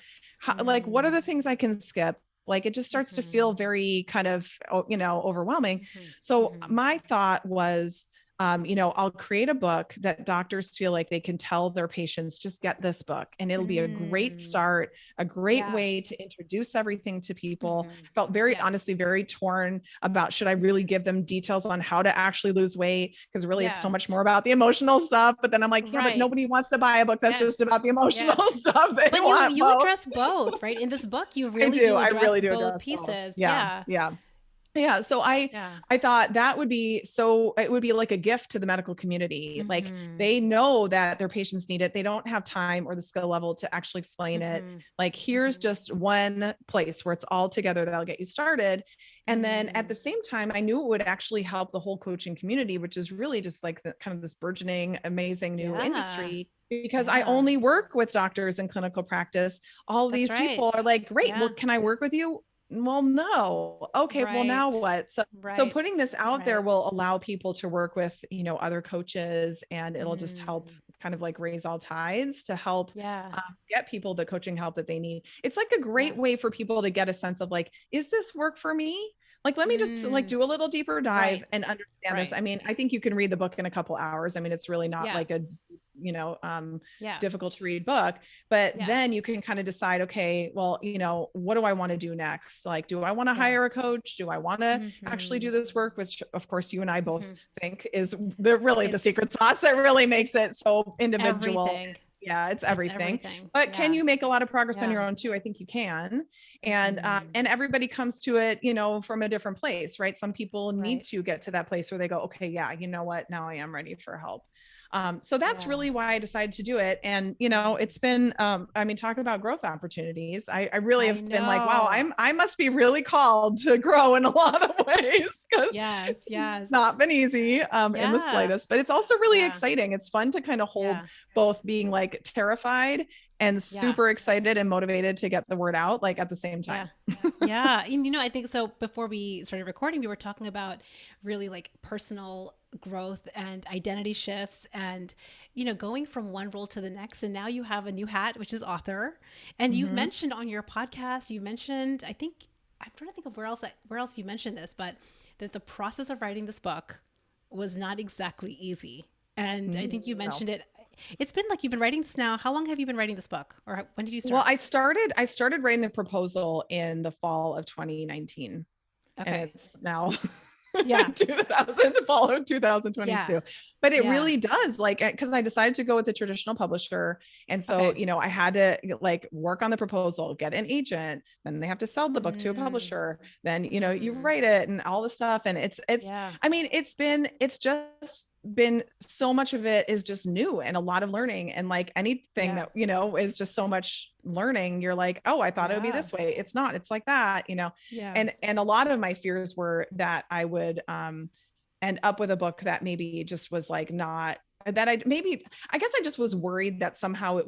Like, what are Mm. the things I can skip? Like, it just starts to feel Mm-hmm. very kind of, overwhelming. Mm-hmm. So Mm-hmm. my thought was, I'll create a book that doctors feel like they can tell their patients, just get this book. And it'll be a great start, a great way to introduce everything to people. Felt very, honestly, very torn about, should I really give them details on how to actually lose weight? Because really it's so much more about the emotional stuff. But then I'm like, but nobody wants to buy a book that's just about the emotional stuff. They but you address both, right? In this book, you really do address both pieces. Yeah. So I thought that would be, it would be like a gift to the medical community. Like, they know that their patients need it. They don't have time or the skill level to actually explain it. Like, here's just one place where it's all together that'll get you started. And then at the same time, I knew it would actually help the whole coaching community, which is really just like the kind of this burgeoning, amazing new industry. Because I only work with doctors in clinical practice. All these people are like, great, well, can I work with you? Well, no. Okay. Well, now what? So putting this out there will allow people to work with, other coaches, and it'll just help kind of like raise all tides to help get people the coaching help that they need. It's like a great way for people to get a sense of like, is this work for me? Like, let me just like do a little deeper dive and understand this. I mean, I think you can read the book in a couple hours. I mean, it's really not like a, difficult to read book, but then you can kind of decide, okay, well, what do I want to do next? Like, do I want to hire a coach? Do I want to actually do this work? Which of course you and I both think is the secret sauce that really makes it so individual. Everything. Yeah, it's everything. But can you make a lot of progress on your own too? I think you can. And everybody comes to it, from a different place, right? Some people need to get to that place where they go, okay, yeah, you know what? Now I am ready for help. So that's really why I decided to do it. And, it's been, talking about growth opportunities. I really have been like, wow, I must be really called to grow in a lot of ways, because it's not been easy in the slightest, but it's also really exciting. It's fun to kind of hold both being like terrified and super excited and motivated to get the word out, like at the same time. And, I think so. Before we started recording, we were talking about really like personal growth and identity shifts and, going from one role to the next. And now you have a new hat, which is author. And you've mentioned on your podcast, I'm trying to think of where else you mentioned this, but that the process of writing this book was not exactly easy. And I think you mentioned it. It's been like, you've been writing this now. How long have you been writing this book, or when did you start? Well, I started writing the proposal in the fall of 2019. Okay. And it's now fall of 2022. But it really does, like, because I decided to go with a traditional publisher. And so, I had to like work on the proposal, get an agent, then they have to sell the book to a publisher. Then, you write it and all the stuff. And it's just been so much of it is just new and a lot of learning, and like anything that is just so much learning. You're like, oh, I thought it would be this way. It's not, it's like that, and a lot of my fears were that I would end up with a book that maybe just was like not that I guess I just was worried that somehow it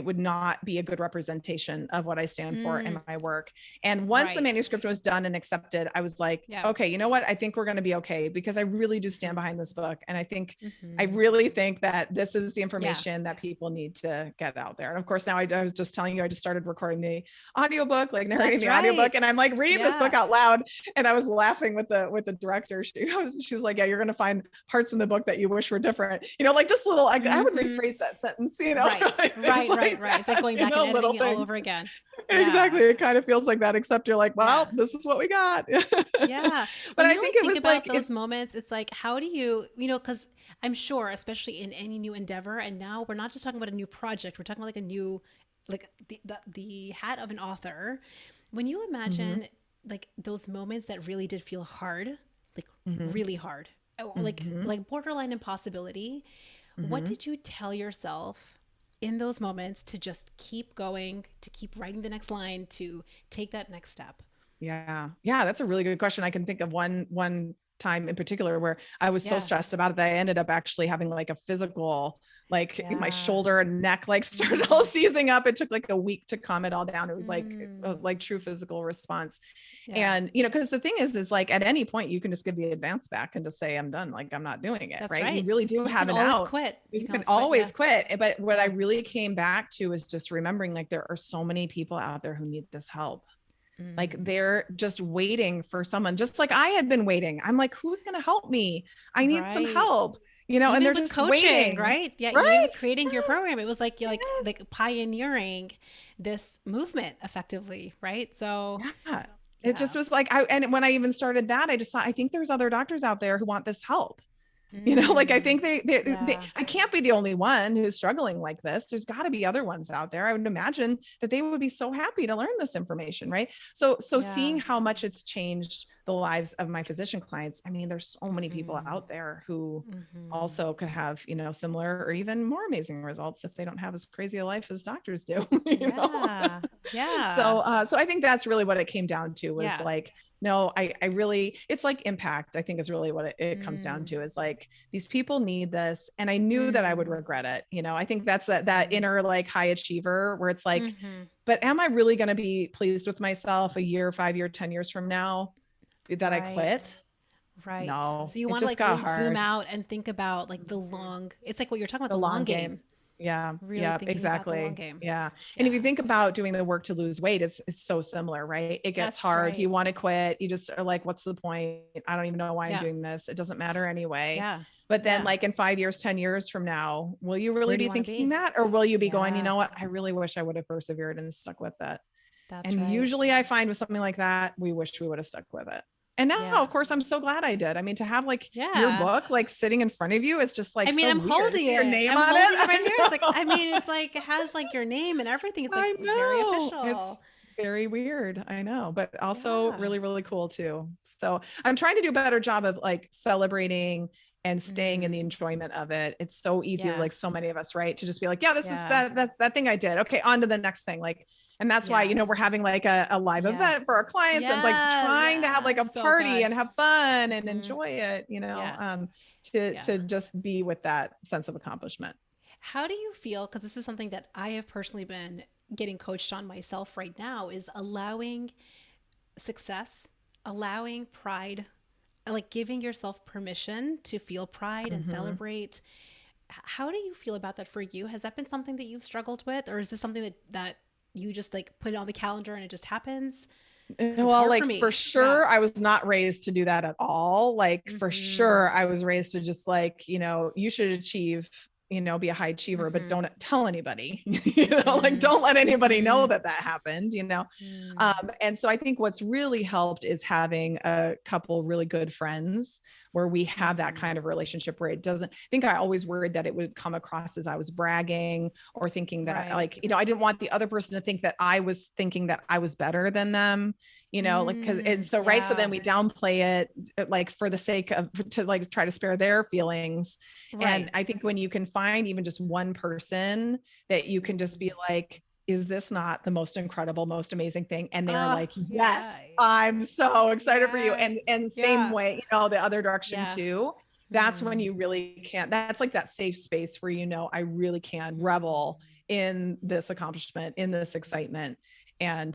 would not be a good representation of what I stand for in my work. And once the manuscript was done and accepted, I was like, okay, you know what? I think we're going to be okay, because I really do stand behind this book. And I think, I really think that this is the information that people need to get out there. And of course, now I was just telling you, I just started recording the audiobook, like narrating the audiobook, and I'm like reading this book out loud. And I was laughing with the director. She's like, yeah, you're going to find parts in the book that you wish were different, like just little, I would rephrase that sentence, Right. It's like going back and editing it all over again. Exactly. It kind of feels like that, except you're like, well, this is what we got. But I think it was about like those moments. It's like, how do you, because I'm sure, especially in any new endeavor, and now we're not just talking about a new project, we're talking about like a new, like the hat of an author. When you imagine like those moments that really did feel hard, like really hard, like borderline impossibility, what did you tell yourself in those moments to just keep going, to keep writing the next line, to take that next step? Yeah, that's a really good question. I can think of one time in particular where I was so stressed about it that I ended up actually having like a physical, like my shoulder and neck like started all seizing up. It took like a week to calm it all down. It was like true physical response. And because the thing is like at any point you can just give the advance back and just say, I'm done. Like I'm not doing it. Right? You really do have an out. You can always quit. But what I really came back to is just remembering like there are so many people out there who need this help. Like they're just waiting for someone, just like I had been waiting. I'm like, who's going to help me? I need some help. and Even they're with just coaching, waiting. right? Yeah, even Right. with creating your Yes. program, it was like you're like Yes. pioneering this movement effectively, right? So, Yeah. It just yeah. was like, and when I even started that, I just thought, I think there's other doctors out there who want this help. Like I Mm, think they yeah. I can't be the only one who's struggling like this. There's got to be other ones out there. I would imagine that they would be so happy to learn this information, right? So Yeah. seeing how much it's changed the lives of my physician clients. I mean, there's so many people Mm-hmm. out there who Mm-hmm. also could have, similar or even more amazing results if they don't have as crazy a life as doctors do, Yeah. Yeah. So I think that's really what it came down to was Yeah. like, no, I really, it's like impact, I think is really what it comes down Mm, to is like, these people need this. And I knew that I would mm, regret it. I think that's that mm, inner like high achiever where it's like, mm-hmm. but am I really going to be pleased with myself a year, 5 year, 10 years from now that I Right. quit? Right. No, So you it want to just like got really zoom hard. out and think about like the Mhm. long, it's like what you're talking about, The the long long game, game. Yeah. really Yeah, thinking about the long exactly. game. Yeah. And if Yeah. you think about doing the work to lose weight, it's so similar, right? It gets That's hard. right. You want to quit. You just are like, what's the point? I don't even know why I'm Yeah. doing this. It doesn't matter anyway. Yeah. But then Yeah. like in 5 years, 10 years from now, will you really Where do be you want to thinking be? that? Or will you be going, you Yeah. know what? I really wish I would have persevered and stuck with that. That's And right. usually I find with something like that, we wish we would have stuck with it. And now, Yeah. of course, I'm so glad I did. I mean, to have like your Yeah. book like sitting in front of you, it's just I like mean, so I'm weird to holding see your it. name I'm on holding it it. right here. It's like, I I mean, it's like, it has like your name and everything. It's like I very know. It's official. very weird. I know, but also Yeah. really, really cool too. So I'm trying to do a better job of like celebrating and staying in the Mm, enjoyment of it. It's so easy, yeah. like so many of us, right? To just be like, yeah, this is Yeah. that thing I did. Okay, on to the next thing. Like, and that's why, we're Yes. having like a live Yeah. event for our clients and like Yeah. trying to have like Yeah. a So party good. and have fun and Hmm. enjoy it, Yeah. to Yeah. just be with that sense of accomplishment. How do you feel? Because this is something that I have personally been getting coached on myself right now is allowing success, allowing pride, like giving yourself permission to feel pride and Mm-hmm. celebrate. How do you feel about that for you? Has that been something that you've struggled with, or is this something that you just like put it on the calendar and it just happens? Because it's Well, hard for like for me. Yeah. sure, I was not raised to do that at all. Like for Mm-hmm. sure, I was raised to just like, you should achieve, be a high achiever, but Mm-hmm. don't tell anybody, like Mm-hmm. don't let anybody know Mm-hmm. that that happened. Mm-hmm. And so I think what's really helped is having a couple really good friends where we have that Mm-hmm. kind of relationship where it doesn't I think I always worried that it would come across as I was bragging or thinking that Right. like, I didn't want the other person to think that I was thinking that I was better than them, like, cause it's so, right. So then Yeah. we downplay it like for the sake of, to like try to spare their feelings. And Right. I think when you can find even just one person that you can just be like, is this not the most incredible, most amazing thing? And they're Oh, like, yeah. yes, I'm so excited for you. Yes. And same Yeah. way, the other direction Yeah. too. That's when Hmm. you really can't, that's like that safe space where, I really can revel in this accomplishment, in this excitement. Hmm.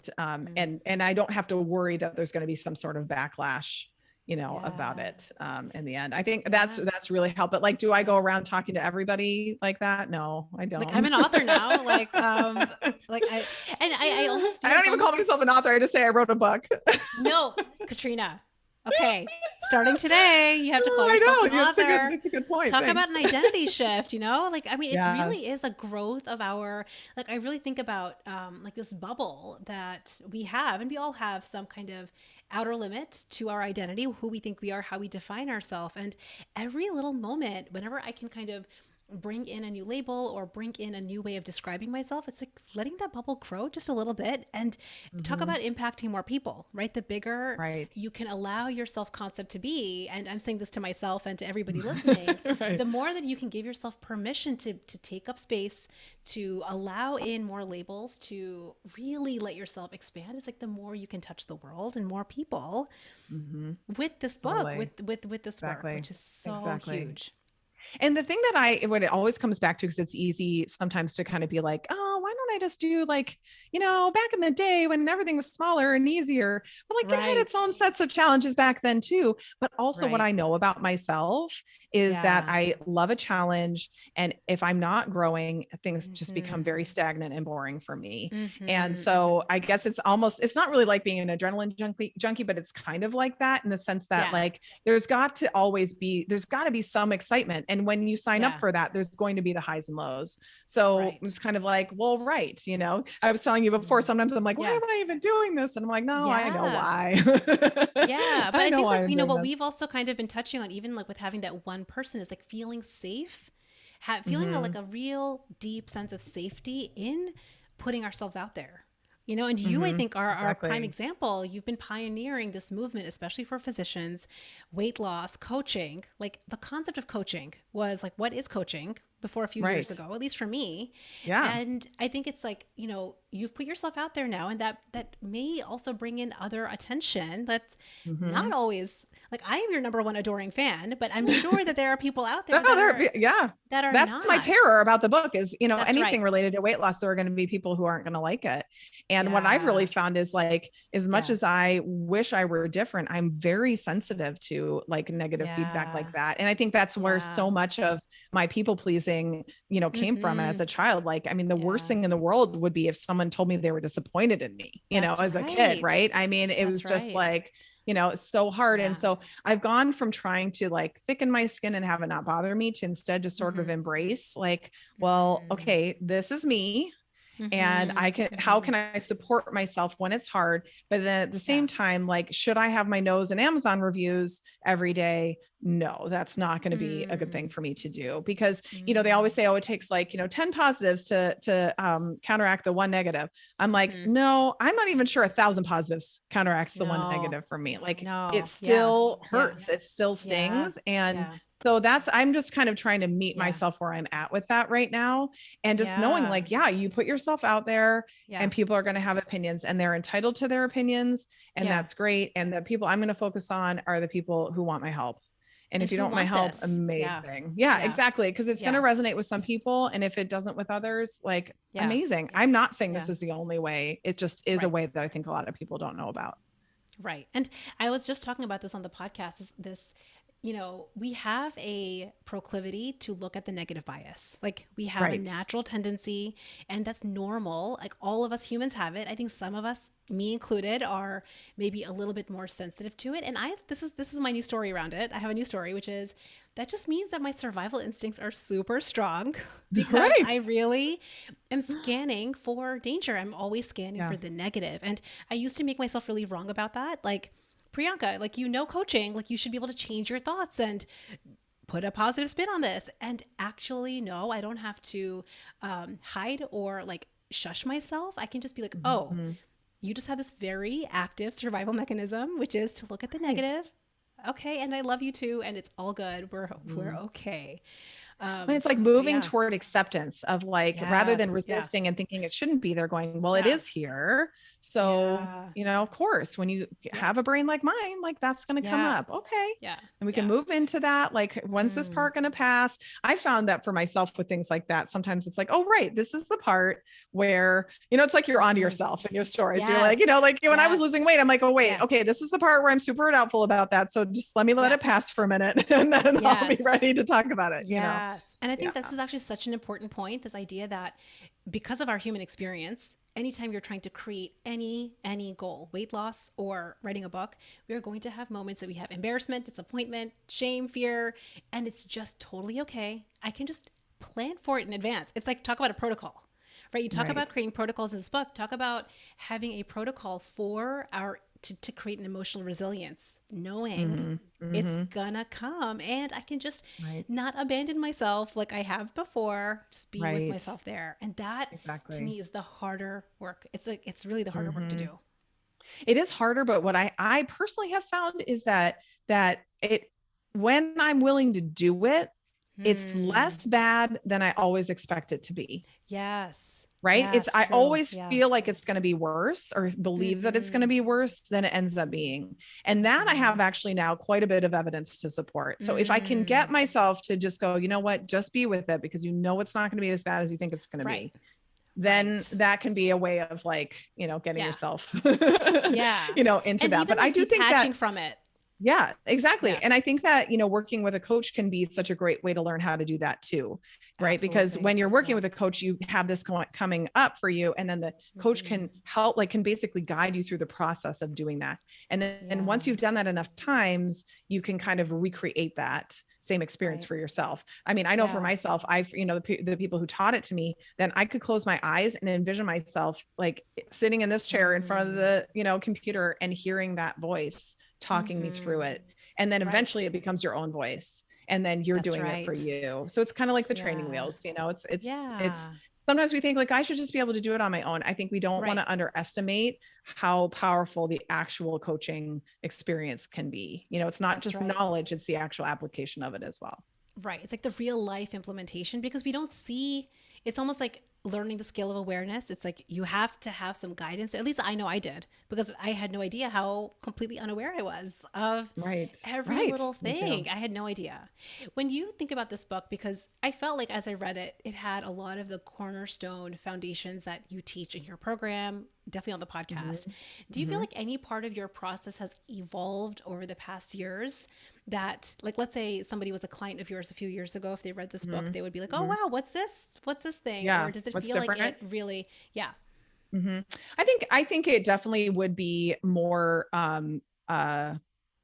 And I don't have to worry that there's going to be some sort of backlash, about Yeah. it. In the end, I think that's, Yeah. really helped. But like, do I Yeah. go around talking to everybody like that? No, I Like I'm don't. an author now. Like I almost I feel don't it's even call almost myself an author. I just say I wrote a book. no, Katrina. Okay. Starting today, you have to call I yourself an know. author. It's a good point. Talk about Thanks. an identity shift, Like, I mean, it Yes. really is a growth of our, like, I really think about like this bubble that we have, and we all have some kind of outer limit to our identity, who we think we are, how we define ourselves. And every little moment, whenever I can kind of bring in a new label or bring in a new way of describing myself, it's like letting that bubble grow just a little bit and talk Mhm. about impacting more people, right? The bigger Right. you can allow your self concept to be, and I'm saying this to myself and to everybody listening, Right. the more that you can give yourself permission to take up space, to allow in more labels, to really let yourself expand, it's like the more you can touch the world and more people Mhm. with this book, Totally. with this work, Exactly. which is so Exactly. huge. And the thing that what it always comes back to, because it's easy sometimes to kind of be like, oh, why don't I just do like, back in the day when everything was smaller and easier, but like it had Right. its own sets of challenges back then too. But also what Right. I know about myself is that Yeah. I love a challenge. And if I'm not growing, things just become Mm-hmm. very stagnant and boring for me. And Mm-hmm. so I guess it's not really like being an adrenaline junkie, but it's kind of like that in the sense that Yeah. like there's got to be some excitement And when you sign up Yeah. for that, there's going to be the highs and lows. So Right. it's kind of like, well, right. I was telling you before, Mhm. sometimes I'm like, why Yeah. am I even doing this? And I'm like, no, I know Yeah. why. Yeah. But I I know think why like, I'm doing what this. we've also kind of been touching on, even like with having that one person, is like feeling safe, feeling Mm-hmm. like a real deep sense of safety in putting ourselves out there. And you, I Mm-hmm. think, are our prime Exactly. example. You've been pioneering this movement, especially for physicians, weight loss, coaching. Like the concept of coaching was like, what is coaching before a few years Right. ago, at least for me. Yeah. And I think it's like, you've put yourself out there now, and that may also bring in other attention. That's Mm-hmm. not always like I am your number one adoring fan, but I'm sure that there are people out No, there that are yeah. that are That's my not. terror about the book is, That's right. anything related to weight loss, there are going to be people who aren't going to like it. And what I've really Yeah. found is like, as much Yeah. as I wish I were different, I'm very sensitive to like negative feedback Yeah. like that. And I think that's where Yeah. so much of my people pleasing, came from Mm-hmm. as a child. Like, I mean, the worst Yeah. thing in the world would be if someone told me they were disappointed in me, That's as a kid, right. right? I mean, it was That's just right. like, it's so hard. And Yeah. so I've gone from trying to like thicken my skin and have it not bother me to instead just sort Mm-hmm. of embrace like, well, Mm. okay, this is me. And Mm-hmm. how Mm-hmm. can I support myself when it's hard? But then at the Yeah. same time, like, should I have my nose in Amazon reviews every day? No, that's not going to be a good thing Mm. for me to do because, they always Mm. say, oh, it takes like, 10 positives to counteract the one negative. I'm like, Mm-hmm. no, I'm not even sure 1,000 positives counteracts the one No. negative for me. Like it No. Yeah. still Yeah. hurts. It still Yeah. stings. And Yeah. so I'm just kind of trying to meet Yeah. myself where I'm at with that right now. And just knowing Yeah. like, yeah, you put yourself out there Yeah. and people are going to have opinions and they're entitled to their opinions. And Yeah. that's great. And the people I'm going to focus on are the people who want my help. And And if you who don't want my want help, this? Yeah. amazing. Yeah, Yeah. exactly. Because it's going to Yeah. resonate with some people. And if it doesn't with others, like Yeah. amazing. I'm not saying Yeah. this is the only way. It just is a Right. way that I think a lot of people don't know about. Right. And I was just talking about this on the podcast. We have a proclivity to look at the negative bias. Like we have a Right. natural tendency, and that's normal. Like all of us humans have it. I think some of us, me included, are maybe a little bit more sensitive to it. And this is my new story around it. I have a new story, which is that just means that my survival instincts are super strong because Right. I really am scanning for danger. I'm always scanning for the Yes. negative. And I used to make myself really wrong about that. Like, Priyanka, like, coaching, like, you should be able to change your thoughts and put a positive spin on this. And actually, no, I don't have to hide or like shush myself. I can just be like, oh, Mhm. you just have this very active survival mechanism, which is to look at the Right. negative. Okay. And I love you too. And it's all good. We're Mhm. okay. It's like But moving yeah. toward acceptance of like, rather than Yes. Yeah. resisting and thinking it shouldn't be there, going, well, it Yeah. is here. So, Yeah. of course, when you Yeah. have a brain like mine, like that's going to come Yeah. up. Okay. Yeah. And we can Yeah. move into that. Like, when's this Mm. part going to pass? I found that for myself with things like that. Sometimes it's like, oh, right. This is the part where, it's like you're onto Mm-hmm. yourself in your stories. You're like, Yes. like when I was Yes. losing weight, I'm like, oh, wait, Yeah. okay, this is the part where I'm super doubtful about that. So just let me let it Yes. pass for a minute and then I'll be Yes. ready to talk about it. Yes. And I Yeah. think this is actually such an important point, this idea that because of our human experience, anytime you're trying to create any goal, weight loss or writing a book, we are going to have moments that we have embarrassment, disappointment, shame, fear, and it's just totally okay. I can just plan for it in advance. It's like talk about a protocol. Right? You talk Right. about creating protocols in this book. Talk about having a protocol for to create an emotional resilience, knowing Mm-hmm. it's Mm-hmm. gonna come and I can just Right. not abandon myself like I have before, just be with Right. myself there. And that to Exactly. me is the harder work. It's really the harder work to Mm-hmm. do. It is harder, but what I personally have found is that it when I'm willing to do it, it's Hmm. less bad than I always expect it to be. Yes. Right. Yes, I true. always Yeah. feel like it's going to be worse or believe that it's going to Mm-hmm. be worse than it ends up being. And that I Mm-hmm. have actually now quite a bit of evidence to support. So if I can Mm. get myself to just go, you know what, just be with it because it's not going to be as bad as you think it's going to Right. be, then Right. that can be a way of like, getting Yeah. yourself, Yeah. into And that. even But I like do think that, detaching from it. yeah, exactly. Yeah. And I think that, working with a coach can be such a great way to learn how to do that too. Right. Because Absolutely. when you're working Yeah. with a coach, you have this coming up for you. And then the coach Mm-hmm. can help, like, can basically guide you through the process of doing that. And then Yeah. once you've done that enough times, you can kind of recreate that same experience Right. for yourself. I mean, I know for Yeah. myself, the people who taught it to me, then I could close my eyes and envision myself like sitting in this chair in front of Mm. the, computer and hearing that voice talking me through Mm-hmm. it. And then eventually Right. it becomes your own voice. And then you're That's doing it for right. you. So it's kind of like the training Yeah. wheels, it's Yeah. sometimes we think like I should just be able to do it on my own. I think we don't want Right. to underestimate how powerful the actual coaching experience can be. It's not That's just right. knowledge, it's the actual application of it as well. Right. It's like the real life implementation because we don't see it's almost like learning the skill of awareness. It's like you have to have some guidance. At least I know I did because I had no idea how completely unaware I was of Right. every Right. little Me too. thing. I had no idea. When you think about this book, because I felt like as I read it, it had a lot of the cornerstone foundations that you teach in your program, definitely on the podcast. Mm-hmm. Do you feel Mm-hmm. like any part of your process has evolved over the past years? That, like, let's say somebody was a client of yours a few years ago, if they read this book, they would be like, oh Mm-hmm. wow, what's this thing? Yeah. Or does it What's feel like different? it really, yeah. Mm-hmm. I think it definitely would be more uh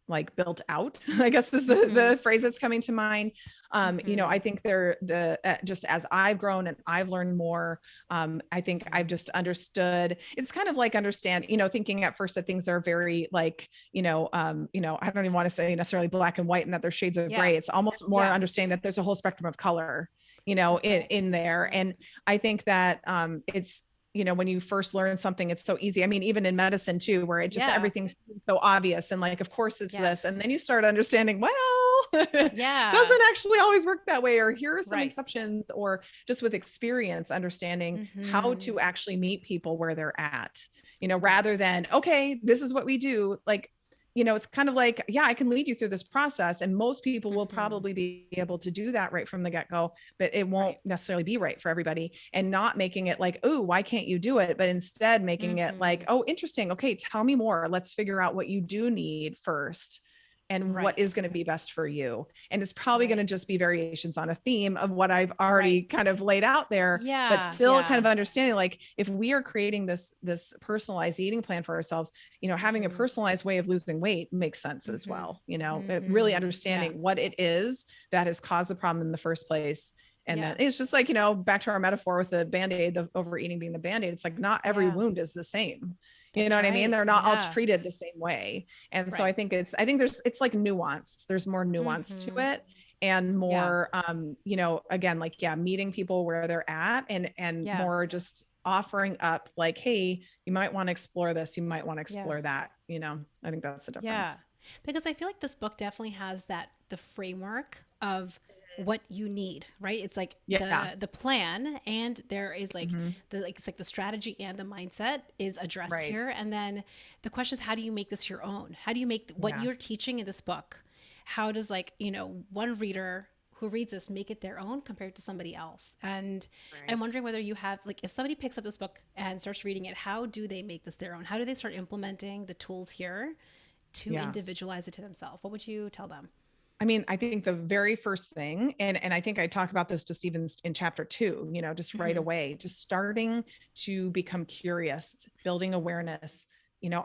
like built out, I guess is Mm-hmm. the phrase that's coming to mind. I Mm-hmm. think just as I've grown and I've learned more, I think I've just understood. It's kind of like understand, thinking at first that things are very like, I don't even want to say necessarily black and white and that there's shades of Yeah. gray. It's almost more Yeah. understanding that there's a whole spectrum of color, That's right. in there. And I think that it's when you first learn something, it's so easy. I mean, even in medicine too, where it just Yeah. everything seems so obvious and like, of course it's Yeah. this. And then you start understanding, well, Yeah. doesn't actually always work that way, or here are some Right. exceptions, or just with experience, understanding how Mm-hmm. to actually meet people where they're at, Right. rather than, okay, this is what we do. Like, it's kind of like, yeah, I can lead you through this process. And most people will Mm-hmm. probably be able to do that right from the get go, but it won't Right. necessarily be right for everybody. And not making it like, oh, why can't you do it? But instead making it Mm-hmm. like, oh, interesting. Okay, tell me more. Let's figure out what you do need first and what is Right. going to be best for you. And it's probably going to Right. just be variations on a theme of what I've Right. already kind of laid out there, but Yeah. still kind Yeah. of understanding like if we are creating this personalized eating plan for ourselves, having a Mm-hmm. personalized way of losing weight makes sense as Mm-hmm. well. Really Mm-hmm. Yeah. understanding what it is that has caused the problem in the first place. And Yeah. then it's just like, back to our metaphor with the band-aid, the overeating being the band-aid. It's like not every Yeah. wound is the same. You know That's what I mean? right. They're not all Yeah. treated the same way. And so Right. I think it's like nuance. There's more nuance to Mm-hmm. it, and Yeah. more, again, like, yeah, meeting people where they're at, and Yeah. more just offering up like, hey, you might want to explore this. You might want to Yeah. explore that. I think that's the Yeah. difference. Because I feel like this book definitely has that the framework of what you need, right? It's like Yeah. the plan and there is like Mhm. the like it's like the strategy and the mindset is addressed Right. here. And then the question is how do you make this your own? How do you make what you're Yes. teaching in this book? How does like, one reader who reads this make it their own compared to somebody else? And I'm Right. wondering whether you have like if somebody picks up this book and starts reading it, how do they make this their own? How do they start implementing the tools here to Yeah. individualize it to themselves? What would you tell them? I mean, I think the very first thing, and I think I talk about this just even in chapter 2, just right Mm-hmm. away, just starting to become curious, building awareness.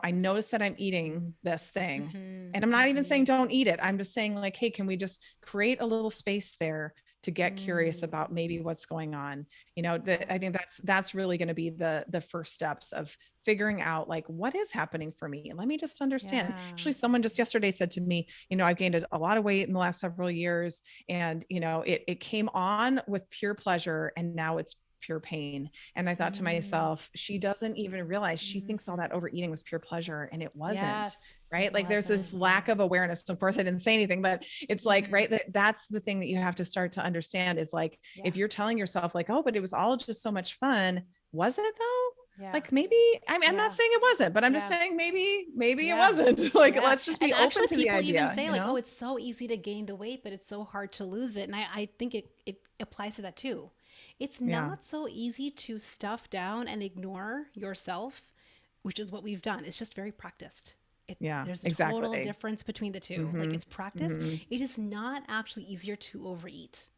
I notice that I'm eating this thing, Mm-hmm. and I'm not even saying Mm-hmm. don't eat it. I'm just saying like, hey, can we just create a little space there to get curious Mm. about maybe what's going on? That Yeah. I think that's really going to be the first steps of figuring out like what is happening for me. Let me just understand. Yeah. Actually, someone just yesterday said to me, I've gained a lot of weight in the last several years, and it came on with pure pleasure, and now it's pure pain. And I thought to Mm. myself, she doesn't even realize, she thinks all Mm-hmm. that overeating was pure pleasure, and it wasn't. Yes, it Right. Like there's this wasn't. lack of awareness. Of course, I didn't say anything, but it's like, Mm-hmm. right, that's the thing that you have to start to understand is like, Yeah. if you're telling yourself like, oh, but it was all just so much fun. Was it though? Yeah. Like maybe, I'm not Yeah. saying it wasn't, but I'm just Yeah. saying maybe it Yeah. wasn't. Like, Yeah. let's just And be open actually to the people even idea, say like, oh, it's so easy to gain the weight, but it's so hard to lose it. And I think it applies to that too. It's Yeah. not so easy to stuff down and ignore yourself, which is what we've done. It's just very practiced. Yeah, There's a total exactly. difference between the two. Like Mm-hmm. it's practice. Mm-hmm. It is not actually easier to overeat.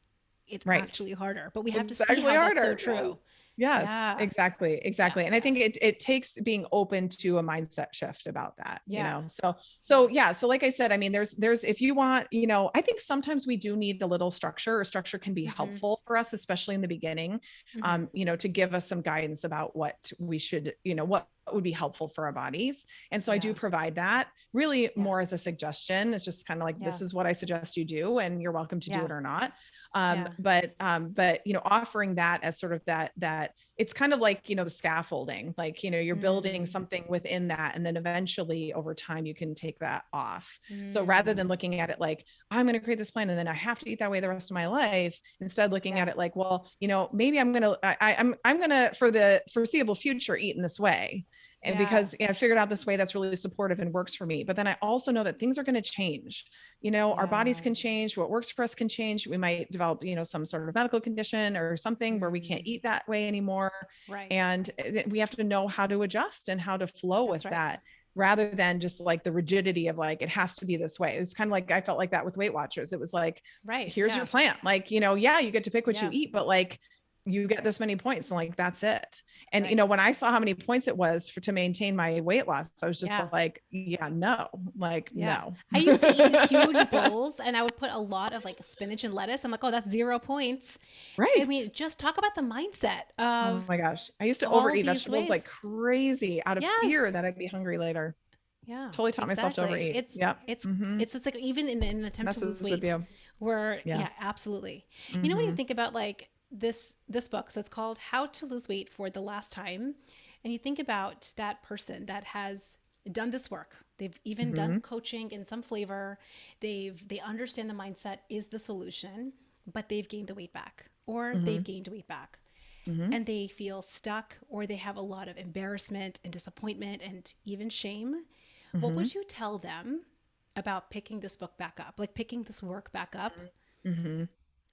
It's Right. actually harder, but we have to It's see actually how that's so harder. Yes. true. Yes, Yeah. exactly. Yeah. Exactly. And I think it takes being open to a mindset shift about that, you Yeah. know? So, Yeah. so yeah. So like I said, I mean, if you want, you know, I think sometimes we do need a little structure, or structure can be Mm-hmm. helpful for us, especially in the beginning, Mm-hmm. you know, to give us some guidance about what we should, you know, what would be helpful for our bodies. And so I do Yeah. provide that really Yeah. more as a suggestion. It's just kind of like, Yeah. this is what I suggest you do, and you're welcome to do Yeah. it or not. Yeah. But you know, offering that as sort of that it's kind of like, you know, the scaffolding, like, you know, you're building Mm. something within that, and then eventually over time you can take that off. So rather than Mm. looking at it like, I'm going to create this plan and then I have to eat that way the rest of my life, instead looking at Yeah. it like, well, you know, maybe I'm going to, for the foreseeable future, eat in this way. And Yeah. because, you know, I figured out this way that's really supportive and works for me. But then I also know that things are going to change. You know, our bodies Yeah. can change, what works for us can change. We might develop, you know, some sort of medical condition or something where we can't Mm. eat that way anymore. Right. And we have to know how to adjust and how to flow That's with right. that, rather than just like the rigidity of like, it has to be this way. It's kind of like, I felt like that with Weight Watchers. It was like, Right. here's your Yeah. plan. Like, you know, yeah, you get to pick what you Yeah. eat, but like, you get this many points and like, that's it. And, you Right. know, when I saw how many points it was to maintain my weight loss, I was just Yeah. like, yeah, no, like, Yeah. no. I used to eat huge bowls and I would put a lot of like spinach and lettuce. I'm like, oh, that's 0 points. I Right. mean, just talk about the mindset Oh of my gosh. I used to all overeat these vegetables like ways. crazy out of Yes. fear that I'd be hungry later. Yeah, Totally taught myself to exactly. overeat. Yep. It's Mm-hmm. it's just like even in an attempt to lose Messes with weight, you. where Yeah. yeah, absolutely. You know when you Mm-hmm. think about like this book, so it's called How to Lose Weight for the Last Time, and you think about that person that has done this work. They've even done Mm-hmm. coaching in some flavor. They understand the mindset is the solution, but they've gained the weight back or Mm-hmm. they've gained weight back Mm-hmm. and they feel stuck or they have a lot of embarrassment and disappointment and even shame. What Mm-hmm. would you tell them about picking this book back up, like picking this work back up? Mm-hmm.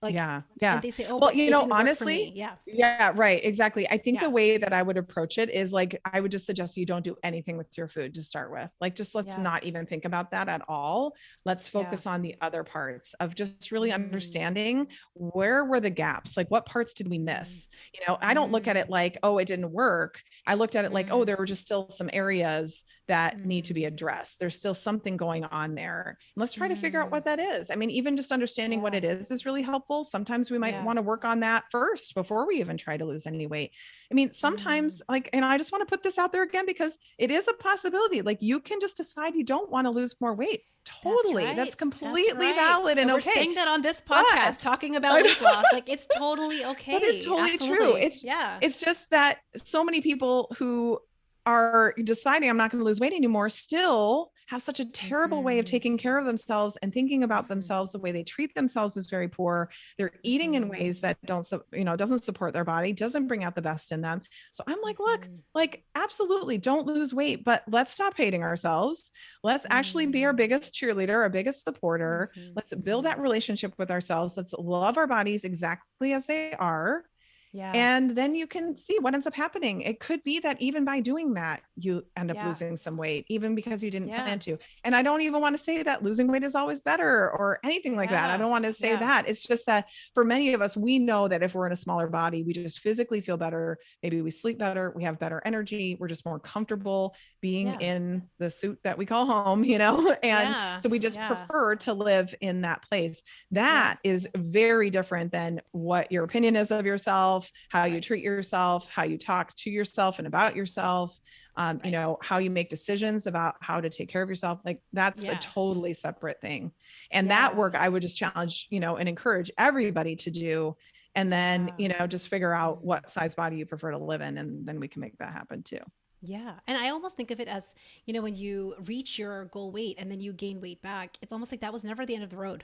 Like, Yeah. and Yeah. they say, oh, Well, but you it know, didn't work for me. honestly, Yeah. yeah, right. Exactly. I think the Yeah. way that I would approach it is like, I would just suggest you don't do anything with your food to start with. Like, just let's Yeah. not even think about that at all. Let's Yeah. focus on the other parts of just really Mm, understanding where were the gaps? Like, what parts did we mm, miss? You know, I don't look at it mm, like, oh, it didn't work. I looked at it like, oh, mm, there were just still some areas that need to be mm, addressed. There's still something going on there. Let's try to figure out mm. what that is. I mean, even just understanding what Yeah. it is really helpful. Sometimes we might Yeah. want to work on that first before we even try to lose any weight. I mean, Mm. sometimes, like, and I just want to put this out there again because it is a possibility. Like, you can just decide you don't want to lose more weight. That's Totally. That's right. That's completely right. valid and And we're okay. saying that on this podcast, But talking about I know weight loss. Like it's totally that is okay. totally true. Absolutely. Yeah. It's just that so many people who are deciding I'm not going to lose weight anymore still have such a terrible way of Mm-hmm. taking care of themselves and thinking about Mm-hmm. themselves. The way they treat themselves is very poor. They're eating in Mm-hmm. ways that don't, you know, doesn't support their body, doesn't bring out the best in them. So I'm like, look, Mm-hmm. like, absolutely don't lose weight, but let's stop hating ourselves. Let's actually be our Mm-hmm. biggest cheerleader, our biggest supporter. Mm-hmm. Let's build Mm-hmm. that relationship with ourselves. Let's love our bodies exactly as they are, Yeah. and then you can see what ends up happening. It could be that even by doing that, you end up Yeah. losing some weight, even because you didn't Yeah. plan to. And I don't even want to say that losing weight is always better or anything like that. I Yeah. don't want to say Yeah. that. It's just that for many of us, we know that if we're in a smaller body, we just physically feel better. Maybe we sleep better. We have better energy. We're just more comfortable being Yeah. in the suit that we call home, you know? And Yeah. so we just Yeah. prefer to live in that place. Yeah. That is very different than what your opinion is of yourself, how you treat Right. yourself, how you talk to yourself and about Right. yourself, you Right. know, how you make decisions about how to take care of yourself. Like, that's a Yeah. totally separate thing. And that Yeah. work I would just challenge, you know, and encourage everybody to do. And then, Yeah. you know, just figure out Mm. what size body you prefer to live in. And then we can make that happen too. Yeah. And I almost think of it as, when you reach your goal weight and then you gain weight back, it's almost like that was never the end of the road.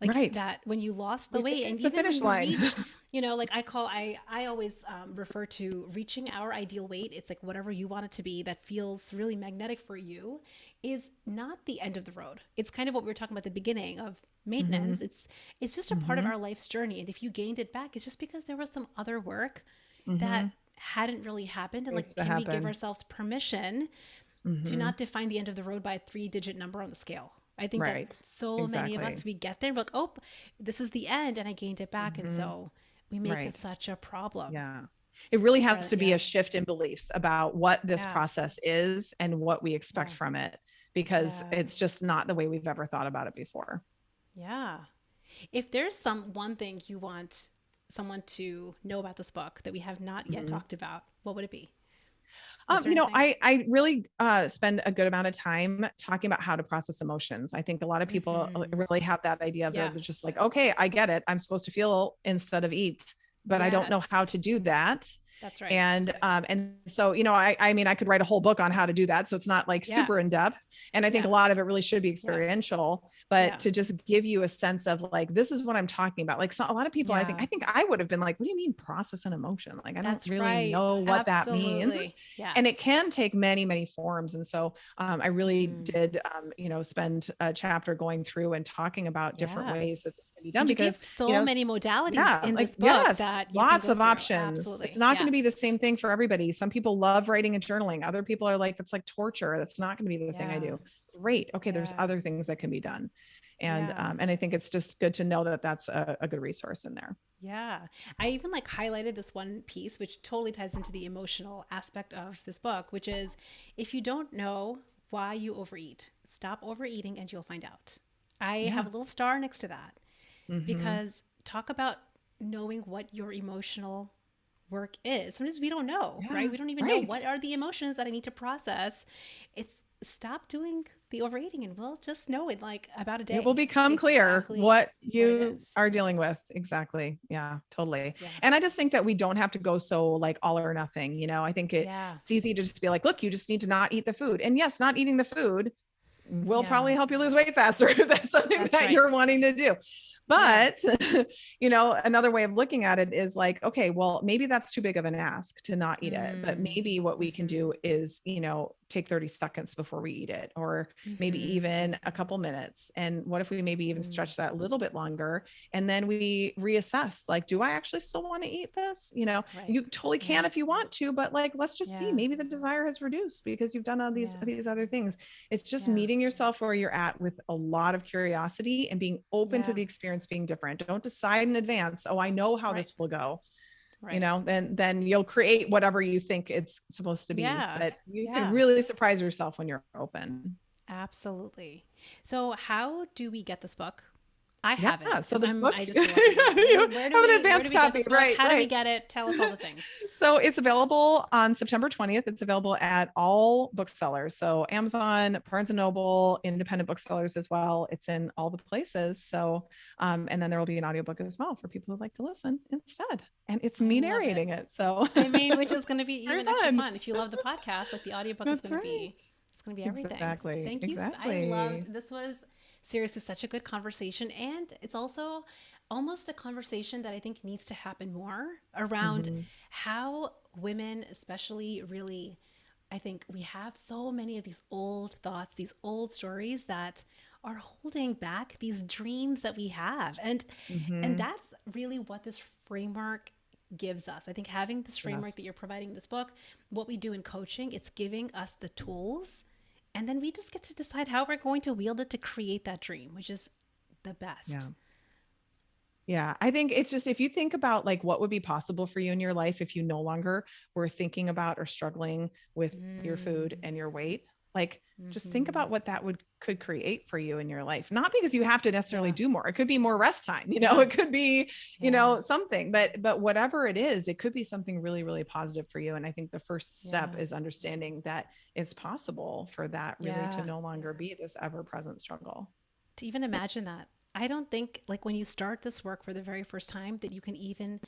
Like Right. that when you lost the We think weight and it's the even finish when you line. reach, like I always refer to reaching our ideal weight. It's like whatever you want it to be that feels really magnetic for you is not the end of the road. It's kind of what we were talking about at the beginning of Mm-hmm. maintenance. It's just a part of Mm-hmm. our life's journey. And if you gained it back, it's just because there was some other work Mm-hmm. that hadn't really happened. And Needs like, to can we give happen. ourselves permission to Mm-hmm. not define the end of the road by a 3-digit number on the scale? I think that Right. so many of us, Exactly. we get there, we're like, oh, this is the end, and I gained it back. And Mm-hmm. so we make it Right. such a problem. Yeah. It really has Right. to be Yeah. a shift in beliefs about what this Yeah. process is and what we expect Yeah. from it, because Yeah. it's just not the way we've ever thought about it before. Yeah. If there's some one thing you want someone to know about this book that we have not yet Mhm. talked about, what would it be? Is there You know, anything? I really spend a good amount of time talking about how to process emotions. I think a lot of people Mm-hmm. really have that idea. They're Yeah. they're just like, okay, I get it. I'm supposed to feel instead of eat, but I don't know Yes. how to do that. That's right. And so, you know, I mean, I could write a whole book on how to do that. So it's not like Yeah. super in depth. And I think Yeah. a lot of it really should be Yeah. experiential, but Yeah. to just give you a sense of like, this is what I'm talking about. Like, so a lot of people, Yeah. I think I would have been like, what do you mean process an emotion? Like, I don't That's really right. know what that means. Absolutely. And it Yes. can take many, many forms. And so I really Mm. did, you know, spend a chapter going through and talking about different Yeah. ways that this can be done And you because, give you so know, many modalities yeah, in like, this book yes, that you can lots go of through. options. It's Absolutely. not going Yeah. to be the same thing for everybody. Some people love writing and journaling. Other people are like, that's like torture. That's not going to be the thing I Yeah. do. Great. Okay, there's Yeah. other things that can be done. Yeah. And I think it's just good to know that that's a good resource in there. Yeah. I even like highlighted this one piece, which totally ties into the emotional aspect of this book, which is if you don't know why you overeat, stop overeating and you'll find out. I have Yeah. a little star next to that Mm-hmm. because talk about knowing what your emotional work is. Sometimes we don't know, right? Yeah. We don't even know Right. what are the emotions that I need to process. It's stop doing the overeating and we'll just know in like about a It will day become clear exactly what what it you is. are dealing with. Exactly. Yeah, totally. Yeah. And I just think that we don't have to go so like all or nothing. You know, I think Yeah. it's easy to just be like, look, you just need to not eat the food. And yes, not eating the food will Yeah. probably help you lose weight faster if that's something That's that right. you're wanting to do. Yeah. But, you know, another way of looking at it is like, okay, well, maybe that's too big of an ask to not eat it. But Mm. maybe what we can Mhm. do is, you know, take 30 seconds before we eat it, or maybe Mhm. even a couple minutes. And what if we maybe even Mm. stretch that a little bit longer? And then we reassess, like, do I actually still want to eat this? You know, Right. you totally Yeah. can if you want to, but like, let's just see, Yeah. maybe the desire has reduced because you've done all Yeah. these other things. It's just Yeah. meeting yourself where you're at with a lot of curiosity and being open to Yeah. the experience being different. Don't decide in advance, oh, I know how Right. this will go. You Right. know, then you'll create whatever you think it's supposed to be. Yeah. But you can Yeah. really surprise yourself when you're open. Absolutely. So, how do we get this book? I Yeah. have it So because the book, I just love reading. you have an Where do advanced we get copy. this book? Right, How do we right. get it? Tell us all the things. So it's available on September 20th. It's available at all booksellers. So Amazon, Barnes and Noble, independent booksellers as well. It's in all the places. So, and then there will be an audiobook as well for people who like to listen instead. And it's I me love it. narrating it. So I mean, which is going to be very even extra fun. fun if you love the podcast. Like the audiobook is That's going to right. be, it's going to be everything. Exactly. Thank you. I Exactly. loved this. Was seriously such a good conversation, and it's also almost a conversation that I think needs to happen more around Mhm. how women, especially, really. I think we have so many of these old thoughts, these old stories that are holding back these dreams that we have, and Mhm. that's really what this framework gives us. I think having this framework that Yes. you're providing in this book, what we do in coaching, it's giving us the tools. And then we just get to decide how we're going to wield it to create that dream, which is the best. Yeah. Yeah, I think it's just if you think about like what would be possible for you in your life if you no longer were thinking about or struggling with your food Mm, and your weight, like just think mm-hmm. about what that would could create for you in your life. Not because you have to necessarily Yeah. do more. It could be more rest time, you know, Yeah. it could be, you Yeah. know, something, but whatever it is, it could be something really, really positive for you. And I think the first step Yeah. is understanding that it's possible for that really to Yeah. no longer be this ever-present struggle. To even imagine that. I don't think, like, when you start this work for the very first time, that you can even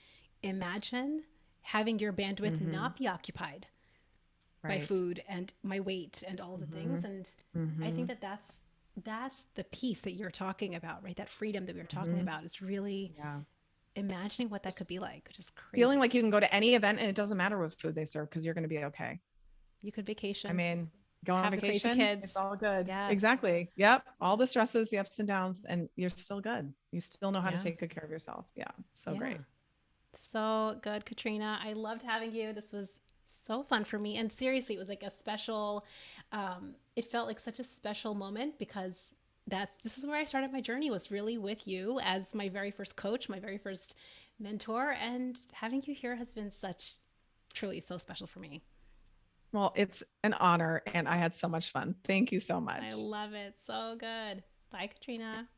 imagine having your bandwidth Mm-hmm. not be occupied by Right. food and my weight and all the Mm-hmm. things. And I Mm-hmm. think that that's the piece that you're talking about, right? That freedom that we were talking Mm-hmm. about is really Yeah. imagining what that could be like, which is Feeling crazy. like you can go to any event and it doesn't matter what food they serve because you're going to be okay. You could I vacation, mean, go on have the crazy vacation, it's kids. all good. Yes. Exactly. Yep. All the stresses, the ups and downs, and you're still good. You still know how to Yeah. take good care of yourself. Yeah. So Yeah. great. So good, Katrina. I loved having you. This was so fun for me. And seriously, it was like a special, it felt like such a special moment because this is where I started my journey, was really with you as my very first coach, my very first mentor. And having you here has been such truly so special for me. Well, it's an honor and I had so much fun. Thank you so I much. love it. So good. Bye, Katrina.